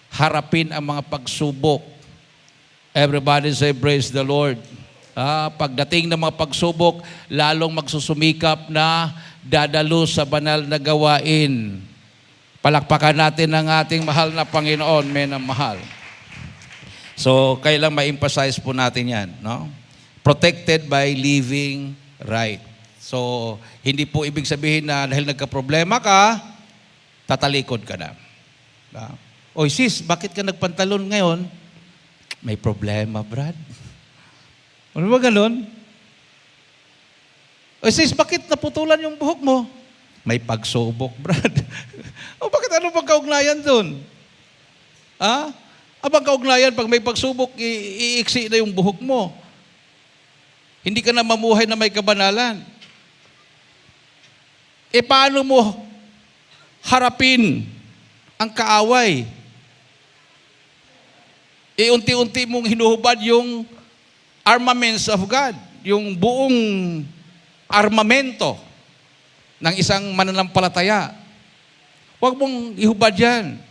Harapin ang mga pagsubok. Everybody say, praise the Lord. Pagdating ng mga pagsubok, lalong magsusumikap na dadalo sa banal na gawain. Palakpakan natin ang ating mahal na Panginoon, men ang mahal. So, kailang ma-emphasize po natin yan, no? Protected by living right. So, hindi po ibig sabihin na dahil nagka-problema ka, tatalikod ka na. Oy sis, bakit ka nagpantalon ngayon? May problema, Brad. Ano ba ganun? Oy sis, bakit naputulan yung buhok mo? May pagsubok, Brad. O bakit ano bang kaugnayan dun? Abang kaugnayan, pag may pagsubok, iiksi na yung buhok mo. Hindi ka na mamuhay na may kabanalan. Paano mo harapin ang kaaway? Unti-unti mong hinuhubad yung armaments of God, yung buong armamento ng isang mananampalataya. Huwag mong ihubad yan.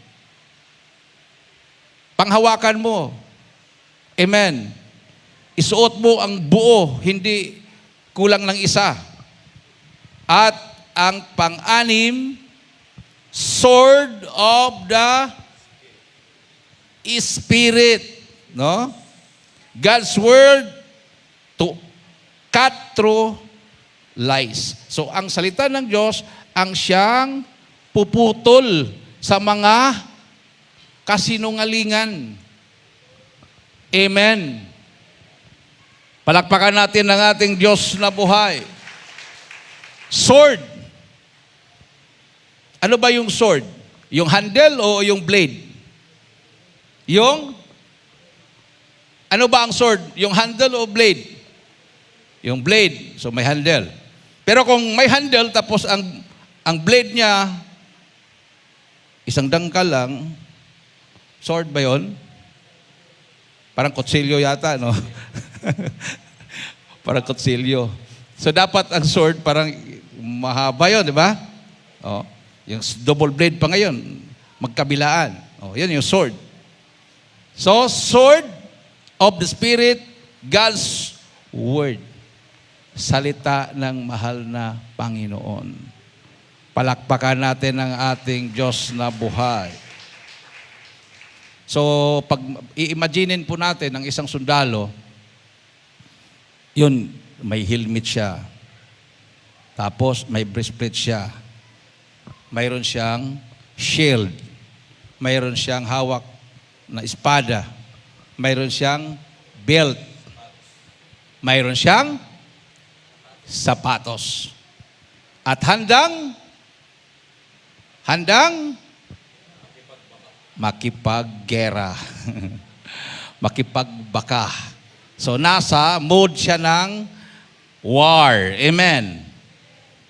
Panghawakan mo. Amen. Isuot mo ang buo, hindi kulang ng isa. At ang pang-anim, sword of the Spirit. No? God's word to cut through lies. So, ang salita ng Diyos, ang siyang puputol sa mga kasinungalingan. Amen. Palakpakan natin ang ating Diyos na buhay. Sword. Ano ba yung sword? Yung handle o yung blade? Ano ba ang sword? Yung handle o blade? Yung blade. So may handle. Pero kung may handle tapos ang blade niya isang dangkal lang, sword ba yun? Parang kutsilyo yata, no? Parang kutsilyo. So dapat ang sword parang mahaba yun, di ba? Oh, yung double blade pa ngayon, magkabilaan. Oh, yan yung sword. So, sword of the Spirit, God's word. Salita ng mahal na Panginoon. Palakpakan natin ang ating Diyos na buhay. So, pag i-imaginin po natin ang isang sundalo, yun, may helmet siya. Tapos, may breastplate siya. Mayroon siyang shield. Mayroon siyang hawak na espada. Mayroon siyang belt. Mayroon siyang sapatos. At handang makipaggera. Makipagbaka. So nasa mood siya ng war. Amen.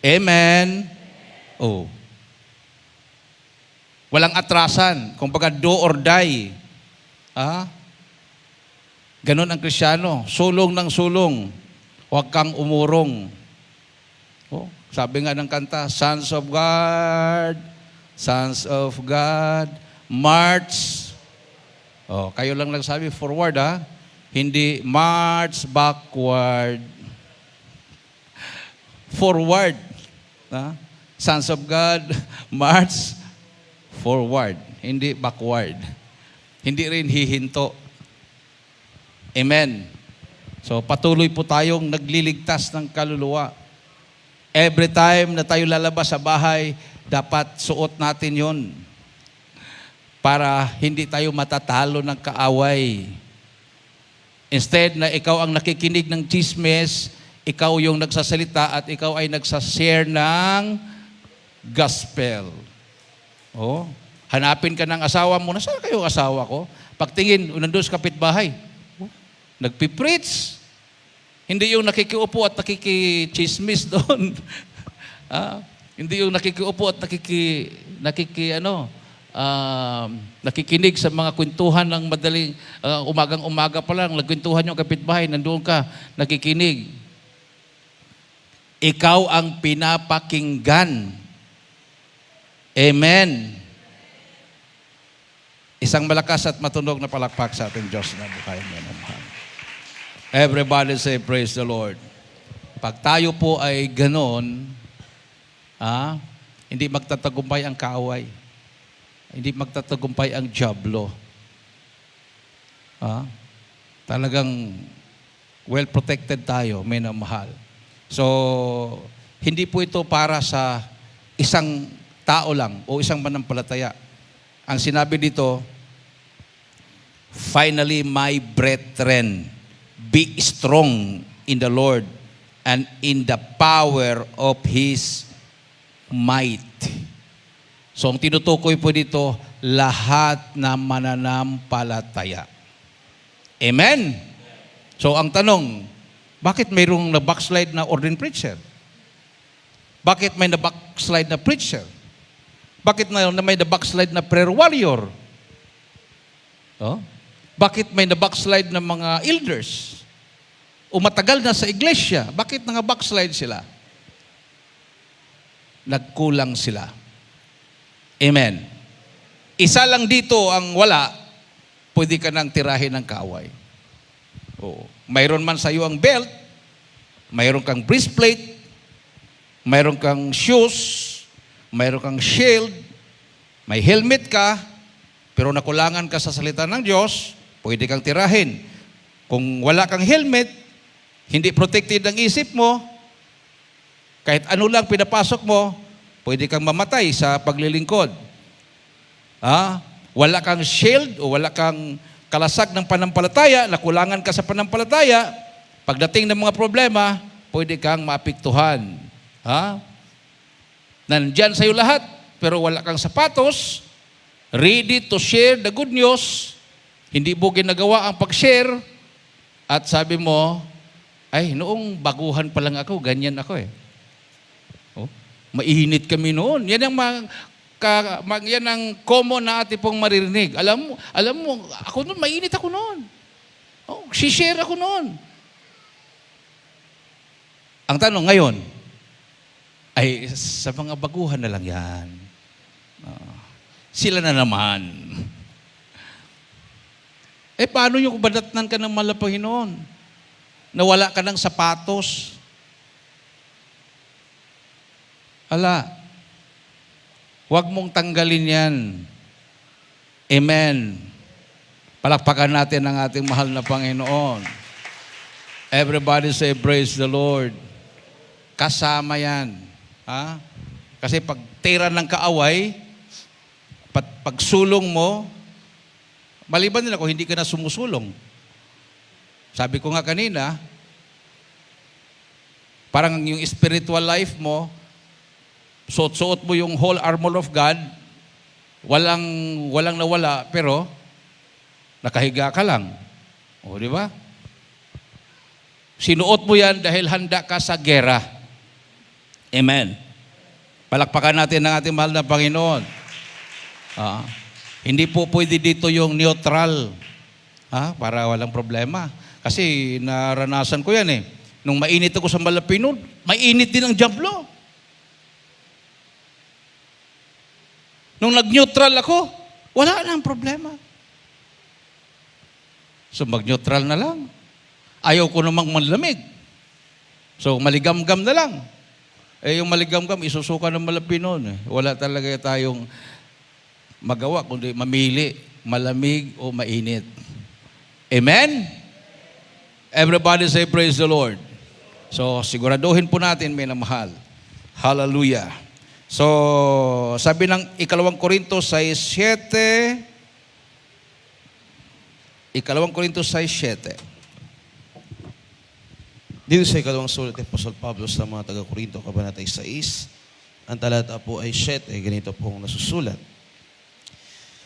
Amen. Oh. Walang atrasan. Kung baga do or die. Ganon ang Kristiyano. Sulong ng sulong. Huwag kang umurong. Oh, sabi nga ng kanta, Sons of God, Sons of God, march. Oh, kayo lang nagsabi, forward Hindi march backward. Forward. Sons of God, march forward. Hindi backward. Hindi rin hihinto. Amen. So patuloy po tayong nagliligtas ng kaluluwa. Every time na tayo lalabas sa bahay, dapat suot natin yon para hindi tayo matatalo ng kaaway. Instead na ikaw ang nakikinig ng chismis, ikaw yung nagsasalita at ikaw ay nagsashare ng gospel. Oh, hanapin ka ng asawa mo. Nasaan kayo asawa ko? Pagtingin, nandun sa kapitbahay. Nagpipreach. Hindi yung nakikiupo at nakikichismis doon. Hindi yung nakikiupo at nakikinig sa mga kwentuhan ng madaling umagang-umaga pa lang, nagkwentuhan yung kapitbahay, nandoon ka, nakikinig. Ikaw ang pinapakinggan. Amen. Isang malakas at matunog na palakpak sa ating Diyos na buhay mo na mahal. Everybody say, praise the Lord. Pag tayo po ay ganon, hindi magtatagumpay ang kaaway. Hindi magtatagumpay ang dyablo. Talagang well-protected tayo, may namahal. So, hindi po ito para sa isang tao lang o isang manampalataya. Ang sinabi dito, finally, my brethren, be strong in the Lord and in the power of His might. So, ang tinutukoy po dito, lahat na mananampalataya. Amen? So, ang tanong, bakit mayroong na-backslide na ordained preacher? Bakit may na-backslide na preacher? Bakit may na-backslide na prayer warrior? Bakit may na-backslide na mga elders? O matagal na sa iglesia, bakit backslide sila? Nagkulang sila. Amen. Isa lang dito ang wala, pwede ka nang tirahin ng kaaway. Mayroon man sa iyo ang belt, mayroon kang breastplate, mayroon kang shoes, mayroon kang shield, may helmet ka, pero nakulangan ka sa salita ng Diyos, pwede kang tirahin. Kung wala kang helmet, hindi protected ang isip mo, kahit ano lang pinapasok mo, pwede kang mamatay sa paglilingkod. Wala kang shield o wala kang kalasag ng panampalataya, nakulangan ka sa panampalataya, pagdating ng mga problema, pwede kang maapektuhan. Nandyan sa'yo lahat, pero wala kang sapatos, ready to share the good news, hindi mo ginagawa ang pag-share, at sabi mo, ay, noong baguhan pa lang ako, ganyan ako mainit kami noon. Yan ang common na ating pong maririnig. Alam mo, ako noon, mainit ako noon. Si-share ako noon. Ang tanong ngayon, ay sa mga baguhan na lang yan. Sila na naman. Paano yung badatnan ka ng Panginoon? Nawala ka ng sapatos. Huwag mong tanggalin yan. Amen. Palakpakan natin ang ating mahal na Panginoon. Everybody say, praise the Lord. Kasama yan. Kasi pag tira ng kaaway, pagsulong mo, maliban nila kung hindi ka na sumusulong. Sabi ko nga kanina, parang yung spiritual life mo, suot-suot mo yung whole armor of God, walang nawala, pero nakahiga ka lang. O, di ba? Sinuot mo yan dahil handa ka sa gera. Amen. Palakpakan natin ang ating mahal na Panginoon. Hindi po pwede dito yung neutral. Para walang problema. Kasi naranasan ko yan eh. Nung mainit ako sa Malapino, mainit din ang Diablo. Nung nag-neutral ako, wala na ang problema. So mag-neutral na lang. Ayaw ko namang manlamig. So maligam-gam na lang. Yung maligam-gam, isusuka ng Malapino. Wala talaga tayong magawa, kundi mamili, malamig o mainit. Amen? Everybody say praise the Lord. So siguraduhin po natin, may namahal. Hallelujah. So sabi ng 2 Korinto 6:7, 2 Korinto 6:7. Dito sa ikalawang sulat ni Apostol Pablo sa mga taga-Korinto, Kabanata 6, ang talata po ay 7, ganito pong nasusulat.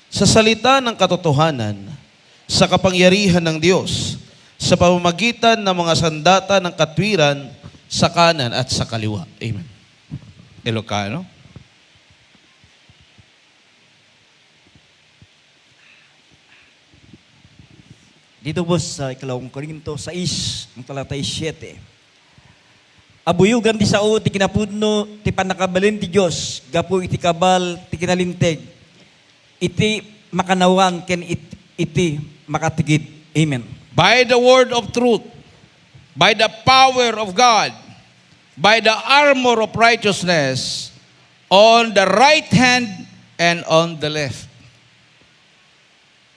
Sa salita ng katotohanan, sa kapangyarihan ng Diyos, sa pamamagitan ng mga sandata ng katwiran sa kanan at sa kaliwa. Amen. Ilocano? Dito po sa 2 Korinto 6, ang talata 7. Abuyugan ti sao ti kinapudno ti panakabalin ti Dios, gapu iti kabal ti kinalinteg. Iti makanawan ken iti makatigid. Amen. By the word of truth, by the power of God, by the armor of righteousness, on the right hand and on the left.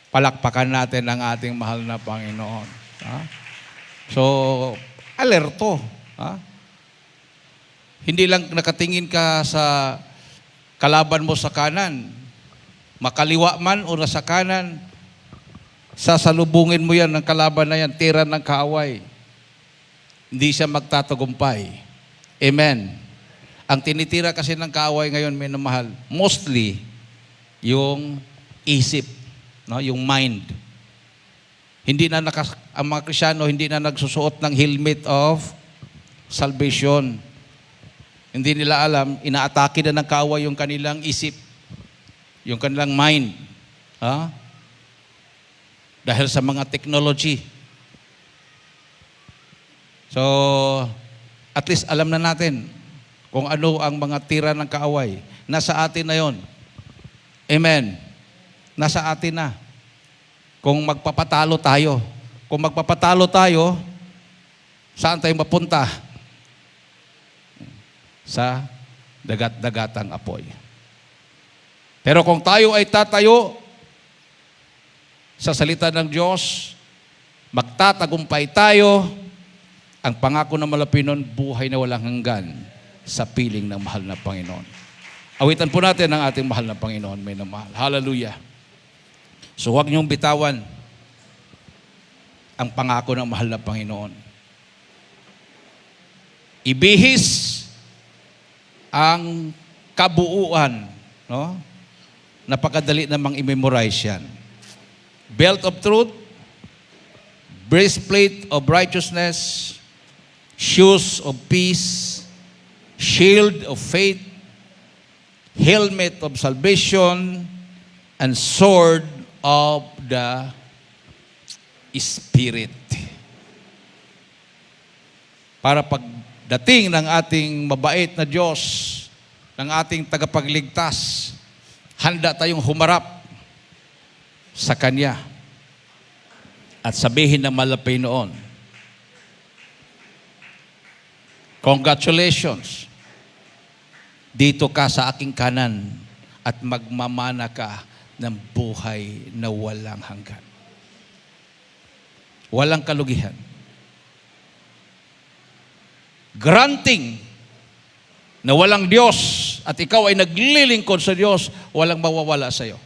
Palakpakan natin ang ating mahal na Panginoon. So, alerto. Hindi lang nakatingin ka sa kalaban mo sa kanan. Makaliwa man o nasa kanan, sasalubungin mo yan ng kalaban na yan, tira ng kaaway. Hindi siya magtatagumpay. Amen. Ang tinitira kasi ng kaaway ngayon, may namahal, mostly, yung isip, no? Yung mind. Hindi na ang mga Krisyano hindi na nagsusuot ng helmet of salvation. Hindi nila alam, inaatake na ng kaaway yung kanilang isip, yung kanilang mind. Dahil sa mga technology. So, at least alam na natin kung ano ang mga tira ng kaaway. Nasa atin na yon. Amen. Nasa atin na. Kung magpapatalo tayo. Kung magpapatalo tayo, saan tayo mapunta? Sa dagat-dagatang apoy. Pero kung tayo ay tatayo sa salita ng Diyos, magtatagumpay tayo, ang pangako ng Malapinon, buhay na walang hanggan sa piling ng mahal na Panginoon. Awitan po natin ang ating mahal na Panginoon, may namahal. Hallelujah. So huwag niyong bitawan ang pangako ng mahal na Panginoon. Ibihis ang kabuuan, no? Napakadali namang i-memorize yan. Belt of truth, breastplate of righteousness, shoes of peace, shield of faith, helmet of salvation, and sword of the Spirit. Para pagdating ng ating mabait na Diyos, ng ating tagapagligtas, handa tayong humarap sa Kanya at sabihin ng Malapinoon, congratulations, dito ka sa aking kanan at magmamana ka ng buhay na walang hanggan. Walang kalugihan. Granting na walang Diyos at ikaw ay naglilingkod sa Diyos, walang mawawala sa iyo.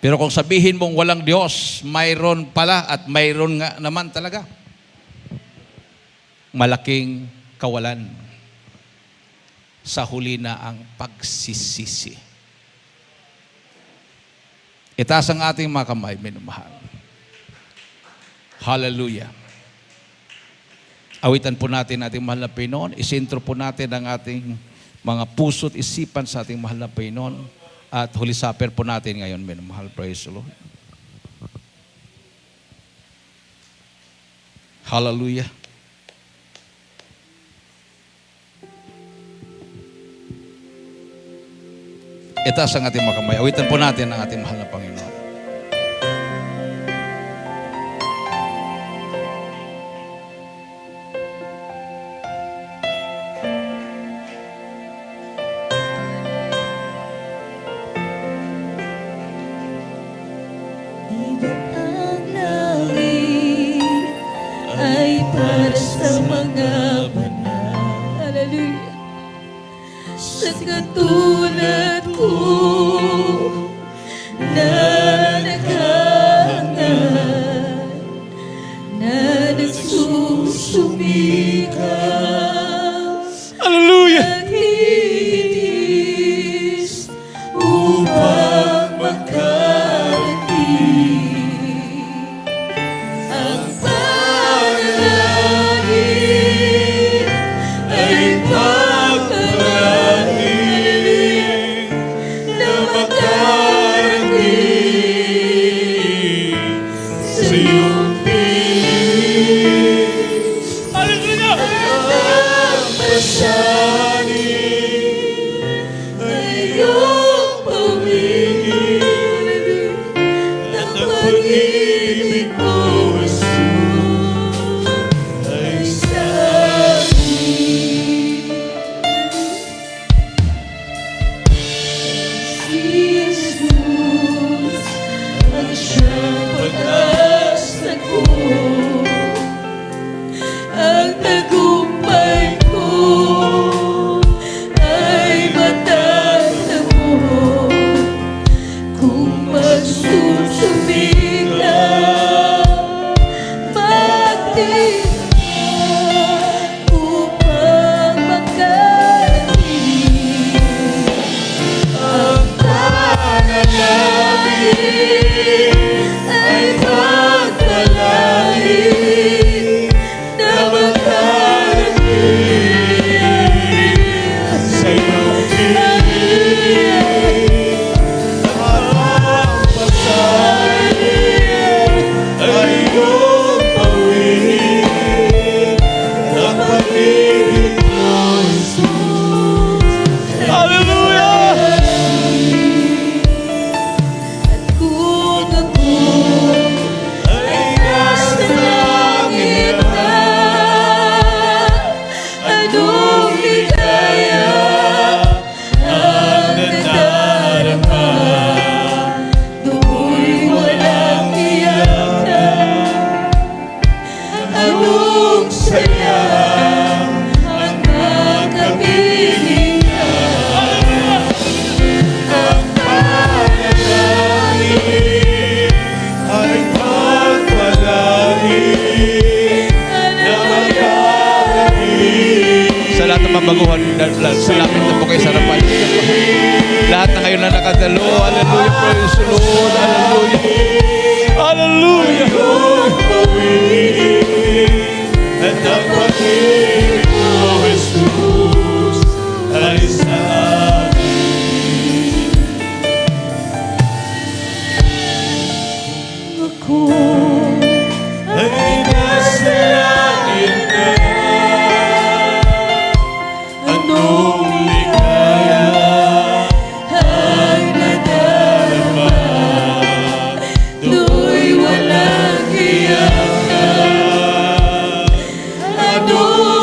Pero kung sabihin mong walang Diyos, mayroon pala at mayroon nga naman talaga. Malaking kawalan. Sa huli na ang pagsisisi. Itaas ang ating mga kamay, minumahal. Hallelujah. Awitan po natin ating mahal na Panginoon. Isentro po natin ang ating mga puso at isipan sa ating mahal na Panginoon. At Holy Supper po natin ngayon, minumahal. Praise the Lord. Hallelujah. Itaas ang ating mga kamay. Awitan po natin ang ating mahal na Panginoon. Ang langit ay para sa mga banal. Hallelujah. Sa katulad ko na naghangan, na nagsusumikas, Hallelujah! nagtitis upang magkarating ang panalangin ay pagpalain na makarating sa iyong pilis. Hallelujah! Ang masanin ay iyong pamigil ng pag-ibig mo, Jesus, ay sa akin. Si Jesus ang siyang pag-asa ko, ang tagumpay ko ay matatamo kung magsusumik ka, magtiwala upang makarating ang panalangin ay pagpalain na makarating sa iyong piling. Ang pasanin ay iyong pawin ng pag-ibig mo, Jesus. Hallelujah! At kung ako ay nasa langit na, anong ligaya ang nadarama? Do'y walang iyakan, anong saya ang nakapiling ka. Ang panalangin ay pagpalain na makarating Sa lahat ng mabaguhan, salapit na po kayo sa harapan. Lahat na ngayon na nakadalo. Hallelujah, praise the Lord. Hallelujah. Hallelujah. at ang pag-ibig mo, Jesus, ay sa akin. Ako ay nasa langit na, anong ligaya ang nadarama? Do'y walang iyakan, anong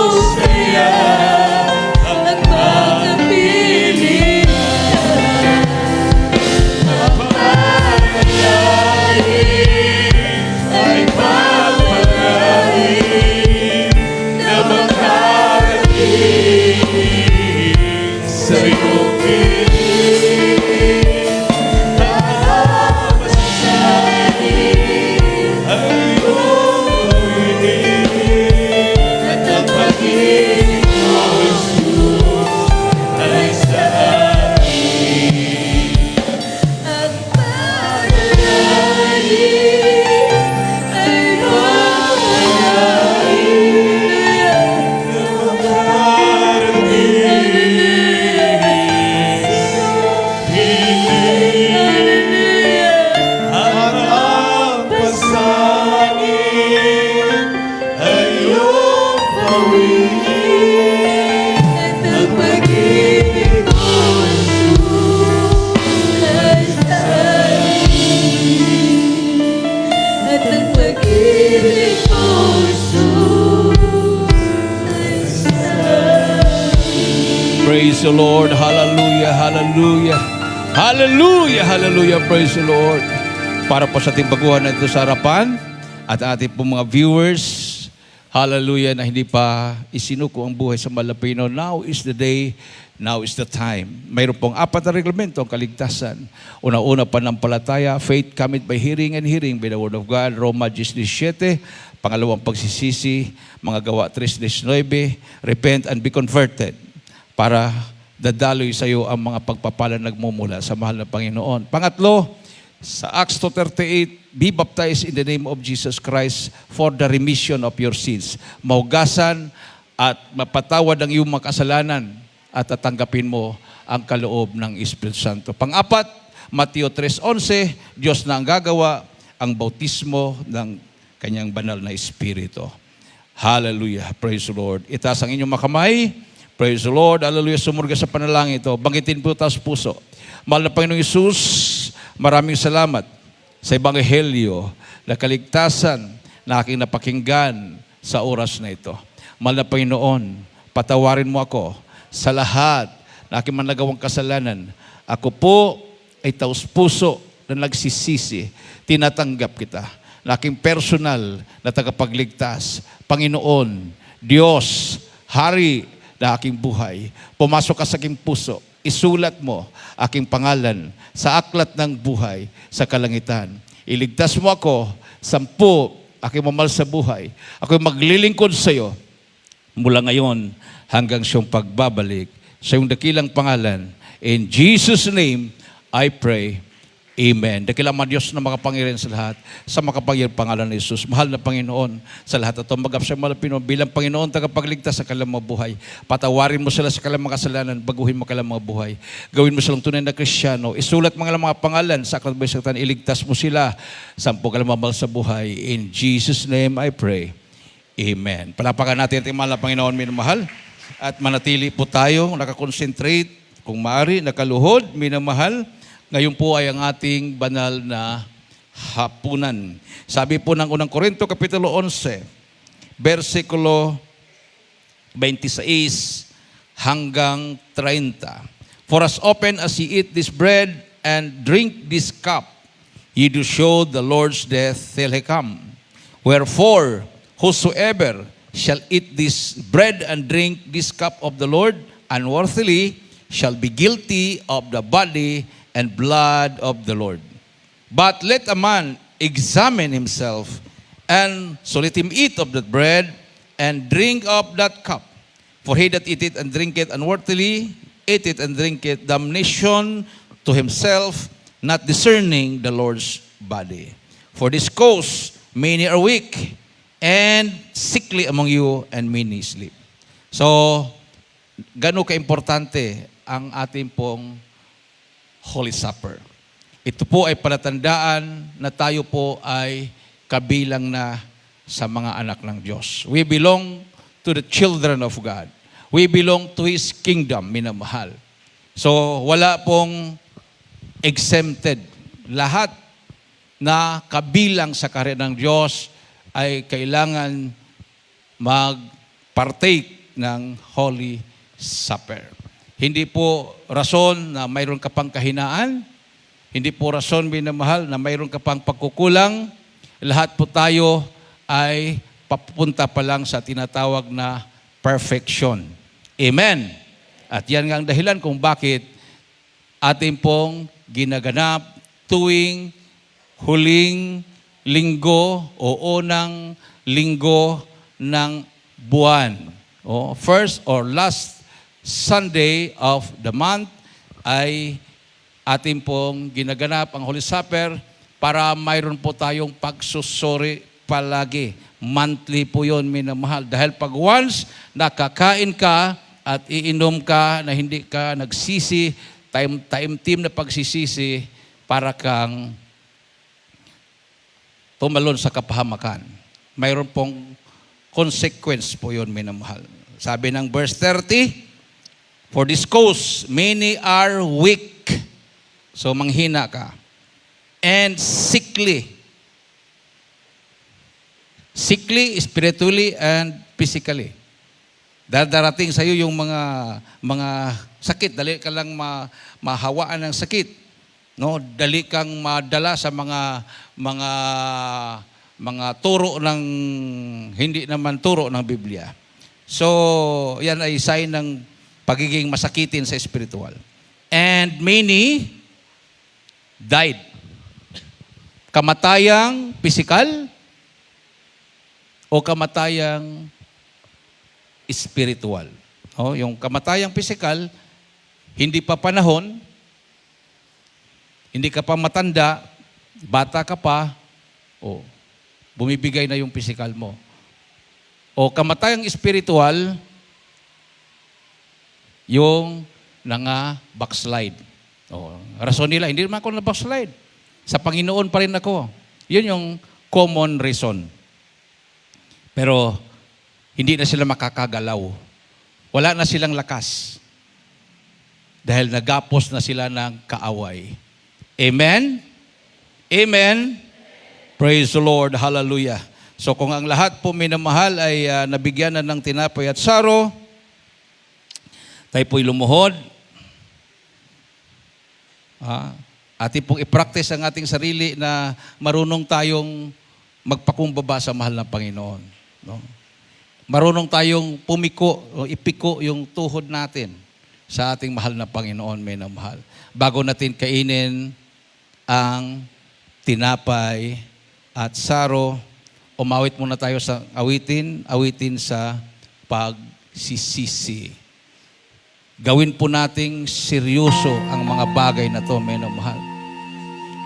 Praise the Lord. Hallelujah, hallelujah. Hallelujah, hallelujah. Praise the Lord. Para po sa ating baguhan na ito sa harapan at ating po mga viewers, hallelujah, na hindi pa isinuko ang buhay sa Malapino. Now is the day, now is the time. Mayroon pong 4 na reglamento ang kaligtasan. Una-una, panampalataya, faith cometh by hearing and hearing by the word of God, Roma 10:17. Pangalawang, pagsisisi, mga gawa 3:19, repent and be converted, para dadaloy sa iyo ang mga pagpapala nagmumula sa mahal na Panginoon. Pangatlo, sa Acts 2:38, be baptized in the name of Jesus Christ for the remission of your sins. Mahugasan at mapatawad ang iyong mga kasalanan at tatanggapin mo ang kaloob ng Espiritu Santo. Pang-apat, Mateo 3:11, Diyos na ang gagawa ang bautismo ng kanyang banal na Espiritu. Hallelujah. Praise the Lord. Itaas ang inyong makamay. Praise the Lord. Hallelujah. Sumurga sa panalangin ito. Banggitin po taas puso. Mahal na Panginoong Isus, maraming salamat sa Ebanghelyo na kaligtasan na aking napakinggan sa oras na ito. Mahal na Panginoon, patawarin mo ako sa lahat na aking managawang kasalanan. Ako po ay taos puso na nagsisisi. Tinatanggap kita na aking personal na tagapagligtas. Panginoon, Diyos, Hari na aking buhay. Pumasok ka sa aking puso. Isulat mo aking pangalan sa aklat ng buhay sa kalangitan. Iligtas mo ako, 10 aking mamahal sa buhay. Ako'y maglilingkod sa iyo mula ngayon hanggang siyang pagbabalik sa iyong dakilang pangalan. In Jesus' name, I pray. Amen. Dakilang mga Diyos na makapangyarihan sa lahat, sa makapangyarihan pangalan ni Jesus. Mahal na Panginoon, sa lahat ito, magap sa Malapino, bilang Panginoon, tagapagligtas sa kanilang mga buhay. Patawarin mo sila sa kanilang mga kasalanan, baguhin mo kanilang mga buhay. Gawin mo silang tunay na Kristiyano. Isulat mga pangalan sa aklat ng Satan, iligtas mo sila, 10 kanilang mamahal sa buhay. In Jesus' name I pray. Amen. Palapakan natin ating mahal na Panginoon, minamahal. At manatili po tayo, nakakonsentrate, kung maaari, nakaluhod, minamahal. Ngayon po ay ang ating banal na hapunan. Sabi po ng unang Korinto, Kapitulo 11, versikulo 26 hanggang 30. For as often as ye eat this bread and drink this cup, ye do show the Lord's death till he come. Wherefore, whosoever shall eat this bread and drink this cup of the Lord unworthily shall be guilty of the body and blood of the Lord. But let a man examine himself, and so let him eat of that bread and drink of that cup. For he that eateth and drinketh unworthily, eateth and drinketh damnation to himself, not discerning the Lord's body. For this cause many are weak, and sickly among you, and many sleep. So, gano'n ka-importante ang ating pong Holy Supper. Ito po ay palatandaan na tayo po ay kabilang na sa mga anak ng Diyos. We belong to the children of God. We belong to His kingdom, minamahal. So, wala pong exempted. Lahat na kabilang sa kaharian ng Diyos ay kailangan mag-partake ng Holy Supper. Hindi po rason na mayroon ka pang kahinaan. Hindi po rason, minamahal, na mayroon ka pang pagkukulang. Lahat po tayo ay papunta pa lang sa tinatawag na perfection. Amen. At yan nga ang dahilan kung bakit ating pong ginaganap tuwing huling linggo o unang linggo ng buwan. O first or last Sunday of the month ay ating pong ginaganap ang Holy Supper para mayroon po tayong pagsusuri palagi. Monthly po yun, minamahal. Dahil pag once nakakain ka at iinom ka na hindi ka nagsisi, time na pagsisisi, para kang tumalon sa kapahamakan. Mayroon pong consequence po yun, minamahal. Sabi ng verse 30, for this cause, many are weak. So, manghina ka. And sickly. Sickly, spiritually, and physically. Darating sa iyo yung mga sakit. Dali ka lang mahawaan ng sakit. No? Dali kang madala sa mga turo ng hindi naman turo ng Biblia. So, yan ay sign ng pagiging masakitin sa spiritual. And many died. Kamatayang physical o kamatayang spiritual. O, yung kamatayang physical, hindi pa panahon, hindi ka pa matanda, bata ka pa, o bumibigay na yung physical mo. O kamatayang spiritual, yung backslide. O, rason nila, hindi naman ako na-backslide. Sa Panginoon pa rin ako. Yun yung common reason. Pero, hindi na sila makakagalaw. Wala na silang lakas. Dahil nagapos na sila ng kaaway. Amen? Amen? Praise the Lord. Hallelujah. So kung ang lahat po minamahal ay nabigyan na ng tinapay at saro, tayo po'y lumuhod. Ating pong i-practice ang ating sarili na marunong tayong magpakumbaba sa mahal ng Panginoon. No? Marunong tayong pumiko o ipiko yung tuhod natin sa ating mahal na Panginoon, may namahal. Bago natin kainin ang tinapay at saro, umawit muna tayo sa awitin sa pagsisisi. Gawin po nating seryoso ang mga bagay na to, may namahal.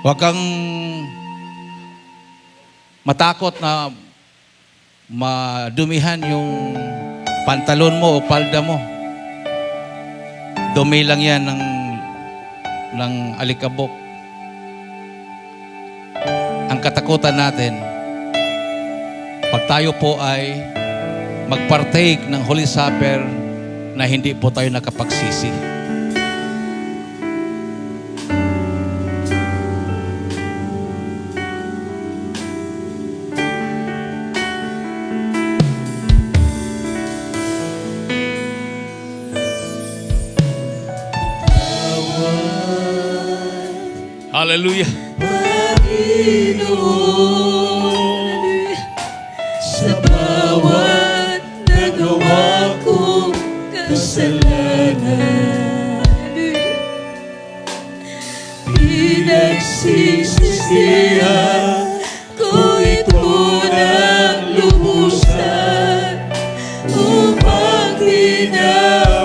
Huwag kang matakot na madumihan yung pantalon mo o palda mo. Dumi lang yan ng alikabok. Ang katakutan natin, pag tayo po ay mag-partake ng Holy Supper na hindi po tayo nakapagsisi. Hallelujah. Panginoon, sa bawat nagawa kong kasalanan, pinagsisisihan ko ito ng lubusan upang di na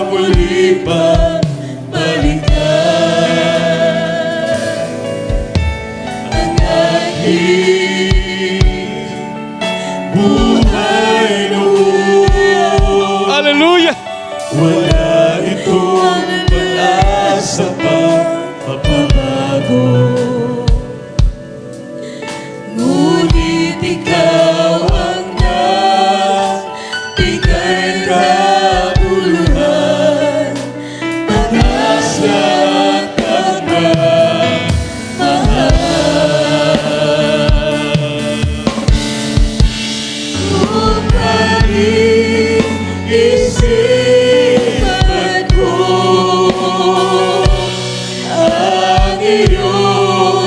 muli pa balikan. Buhay noon, Hallelujah. wala itong pag-asa pa papabago. Ngunit ikaw ang nagbigay kabuluhan, pag-asa at pagmamahal. Isipan ko ang iyong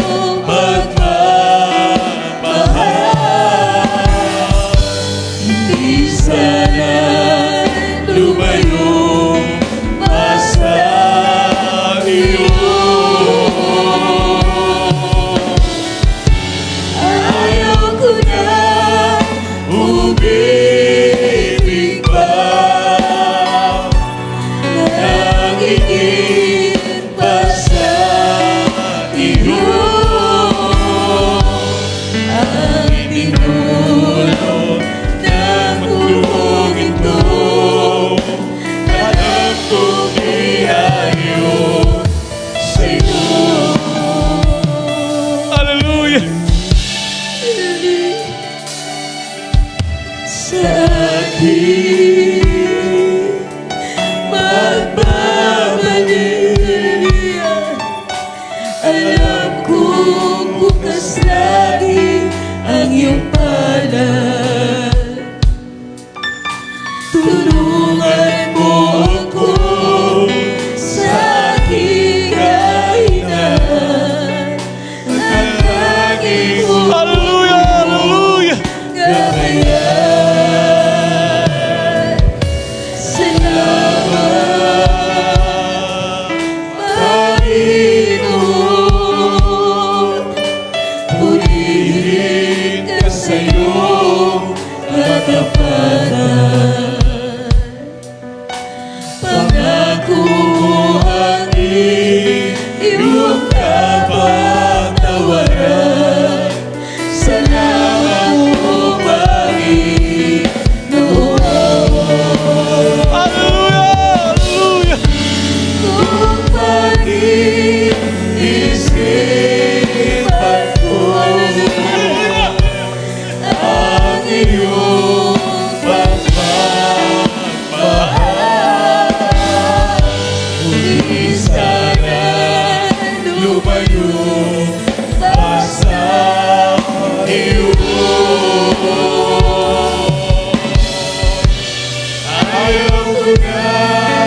na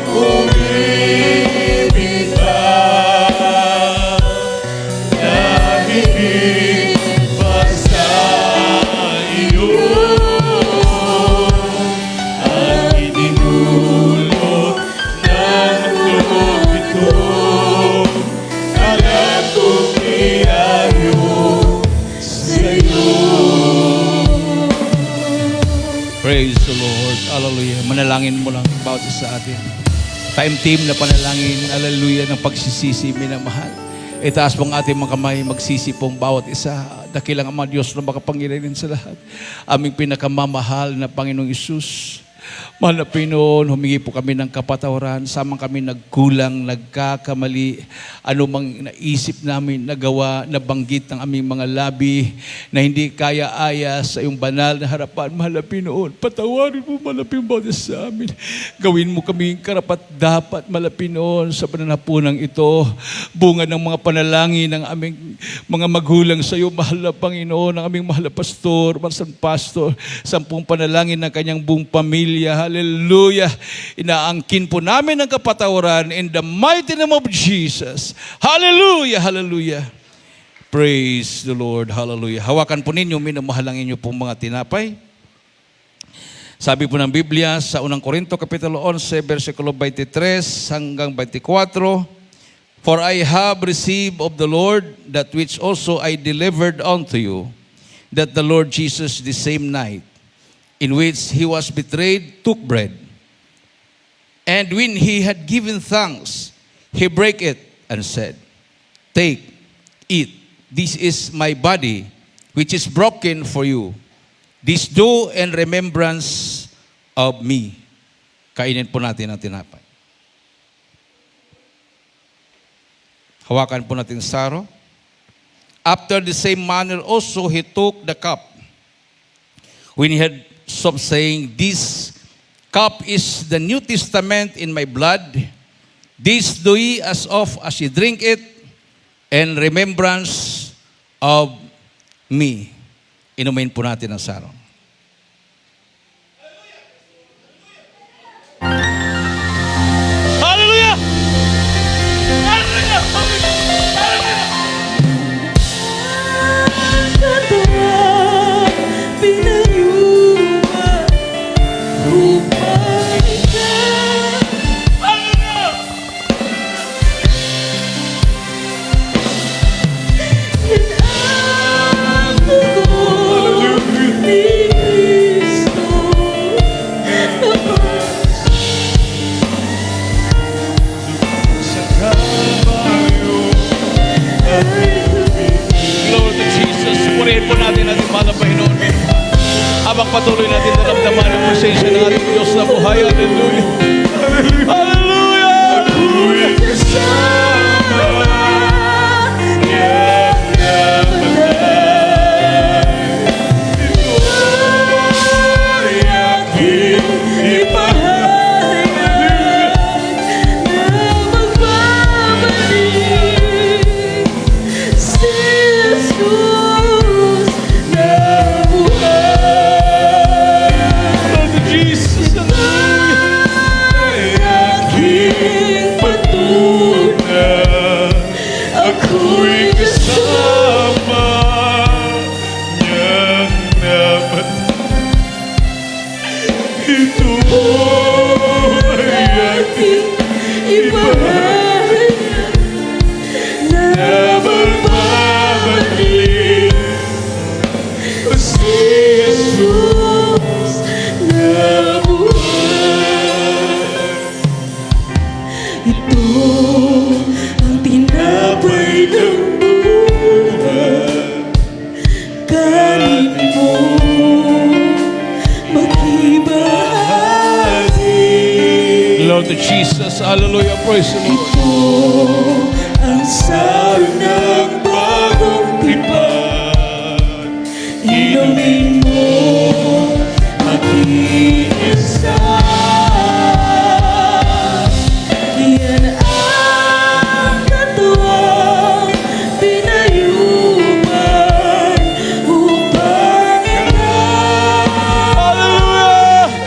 umibig ka na higit pa sa iyo ang itinulot ng mundo ito. Alam kong iayo sa'yo. Praise the Lord. Hallelujah. Manalangin mo lang bawat isa sa atin. Time team na panalangin. Hallelujah. Ng pagsisisi, minamahal. Itaas mong ating mga kamay, magsisi pong bawat isa. Dakilang Ama Diyos na makapangyarihan sa lahat. Aming pinakamamahal na Panginoong Isus. Mahal na Panginoon, humingi po kami ng kapatawaran. Samang kami nagkulang, nagkakamali. Ano mang naisip namin, nagawa, nabanggit ng aming mga labi na hindi kaya-aya sa iyong banal na harapan. Mahal na Panginoon, patawarin mo, mahal na Panginoon, sa amin. Gawin mo kami karapat-dapat, mahal na Panginoon, sa pananapunang ito. Bunga ng mga panalangin ng aming mga magulang sa iyo, mahal na Panginoon, ng aming mahal na pastor, Mansan Pastor, 10 panalangin ng kanyang buong pamilya. Hallelujah. Inaangkin po namin ang kapatawaran in the mighty name of Jesus. Hallelujah. Hallelujah. Praise the Lord. Hallelujah. Hawakan po ninyo, minamahal inyo pong mga tinapay. Sabi po ng Biblia sa 1 Korinto Kapitulo 11, versikulo 23 hanggang 24, For I have received of the Lord that which also I delivered unto you, that the Lord Jesus the same night, in which he was betrayed, took bread. And when he had given thanks, he brake it and said, Take, eat, this is my body, which is broken for you. This do in remembrance of me. Kainin po natin ang tinapay. Hawakan po natin saro. After the same manner also he took the cup. When he had supped, saying, This cup is the New Testament in my blood. This do ye as oft as ye drink it in remembrance of me. Inumin po natin ang saro. Hallelujah! Hallelujah! Katawa, pinayuman, upang yan ang dugo ni Kristo. Glory to Jesus. Purihin po natin ating mahal na Panginoon. Habang patuloy natin naramdaman ang presensya ng ating Diyos na buhay. Hallelujah. Hallelujah. Ako'y kasama niya na patay. Ito'y aking ipahayag na magbabalik si Jesus na buhay. Glory to Jesus. Ay aking patunan, ako'y kasama niyang napatay. Ito ay aking ipahayag na magbabalik si Jesus na buhay. Ito ang tinapay ng buhay. Kanin mo, makibahagi. Lord to Jesus. Hallelujah. Praise the Lord. Ito ang saro ng bagong tipan. Inumin mo, mag-iisa. Yan ang katuwang pinayuman upang ikaw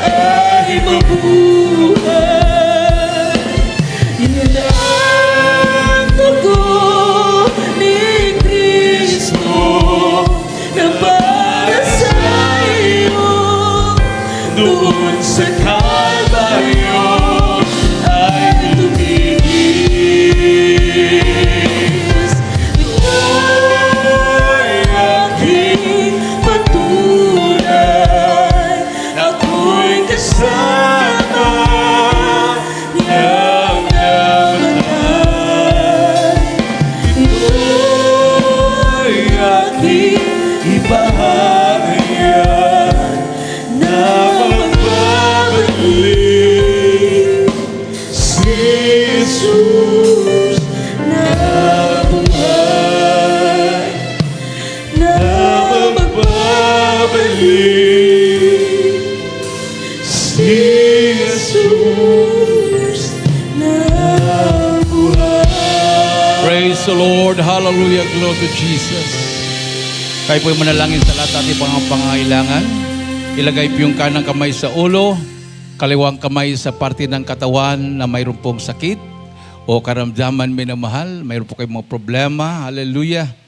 ay mabuhay. Diyos ng buhay. Praise the Lord. Hallelujah. Glory to Jesus. Kayo po'y manalangin sa lahat ating mga pangailangan. Ilagay po yung kanang kamay sa ulo, kaliwang kamay sa parte ng katawan na mayroon pong sakit o karamdaman minamahal, mayroon po kayong mga problema. Hallelujah.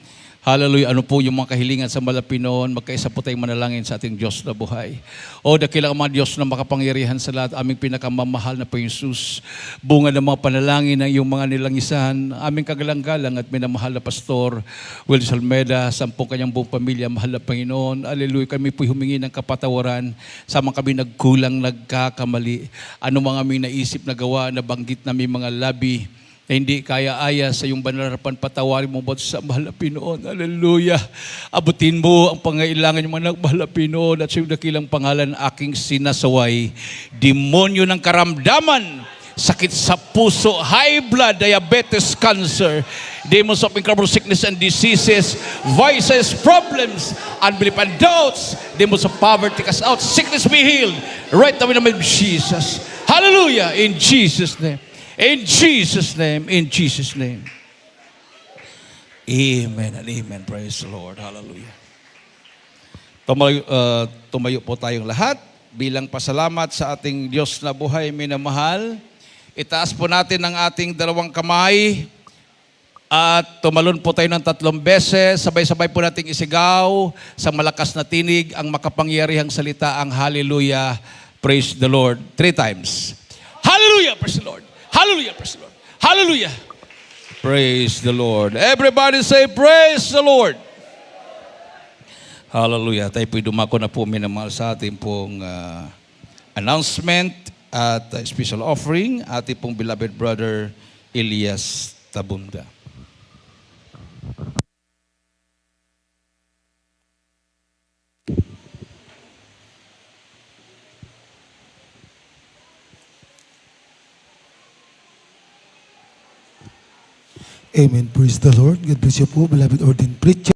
Hallelujah. Ano po yung mga kahilingan sa Malapinoon? Magkaisa po tayong manalangin sa ating Diyos na buhay. O dakilang mga Diyos na makapangyarihan sa lahat, aming pinakamamahal na Panginoon Jesus. Bunga ng mga panalangin ng iyong mga nilangisan, aming kagalang-galang at minamahal na Pastor Will Salmeda, 10 kanyang buong pamilya, mahal na Panginoon. Hallelujah. Kami po humingi ng kapatawaran sa mga kami nagkulang, nagkakamali. Ano mga aming naisip na gawa, nabanggit namin mga labi, na hindi kaya-aya sa iyong banal-harapan, patawarin mo ba sa mahal na Pinoon. Hallelujah. Abutin mo ang pangailangan ng mga mahal na Pinoon at sa iyong dakilang pangalan aking sinasaway. Demonyo ng karamdaman, sakit sa puso, high blood, diabetes, cancer, demons of incurable sickness and diseases, vices, problems, unbelief and doubts, demons of poverty, cast out, sickness be healed. Right now in the name of Jesus. Hallelujah. In Jesus' name. In Jesus' name, in Jesus' name. Amen and amen. Praise the Lord. Hallelujah. Tumayo po tayong lahat bilang pasalamat sa ating Diyos na buhay, minamahal. Itaas po natin ang ating dalawang kamay at tumalon po tayo ng 3 beses. Sabay-sabay po nating isigaw sa malakas na tinig ang makapangyarihang salita, ang hallelujah, praise the Lord, 3 times. Hallelujah, praise the Lord. Hallelujah, praise the Lord. Hallelujah. Praise the Lord. Everybody say, praise the Lord. Hallelujah. Tayo po'y dumako na po minamahal sa ating pong announcement at special offering. Ating pong beloved brother, Elias Tabunda. Amen. Praise the Lord. God bless you po, beloved ordained preacher.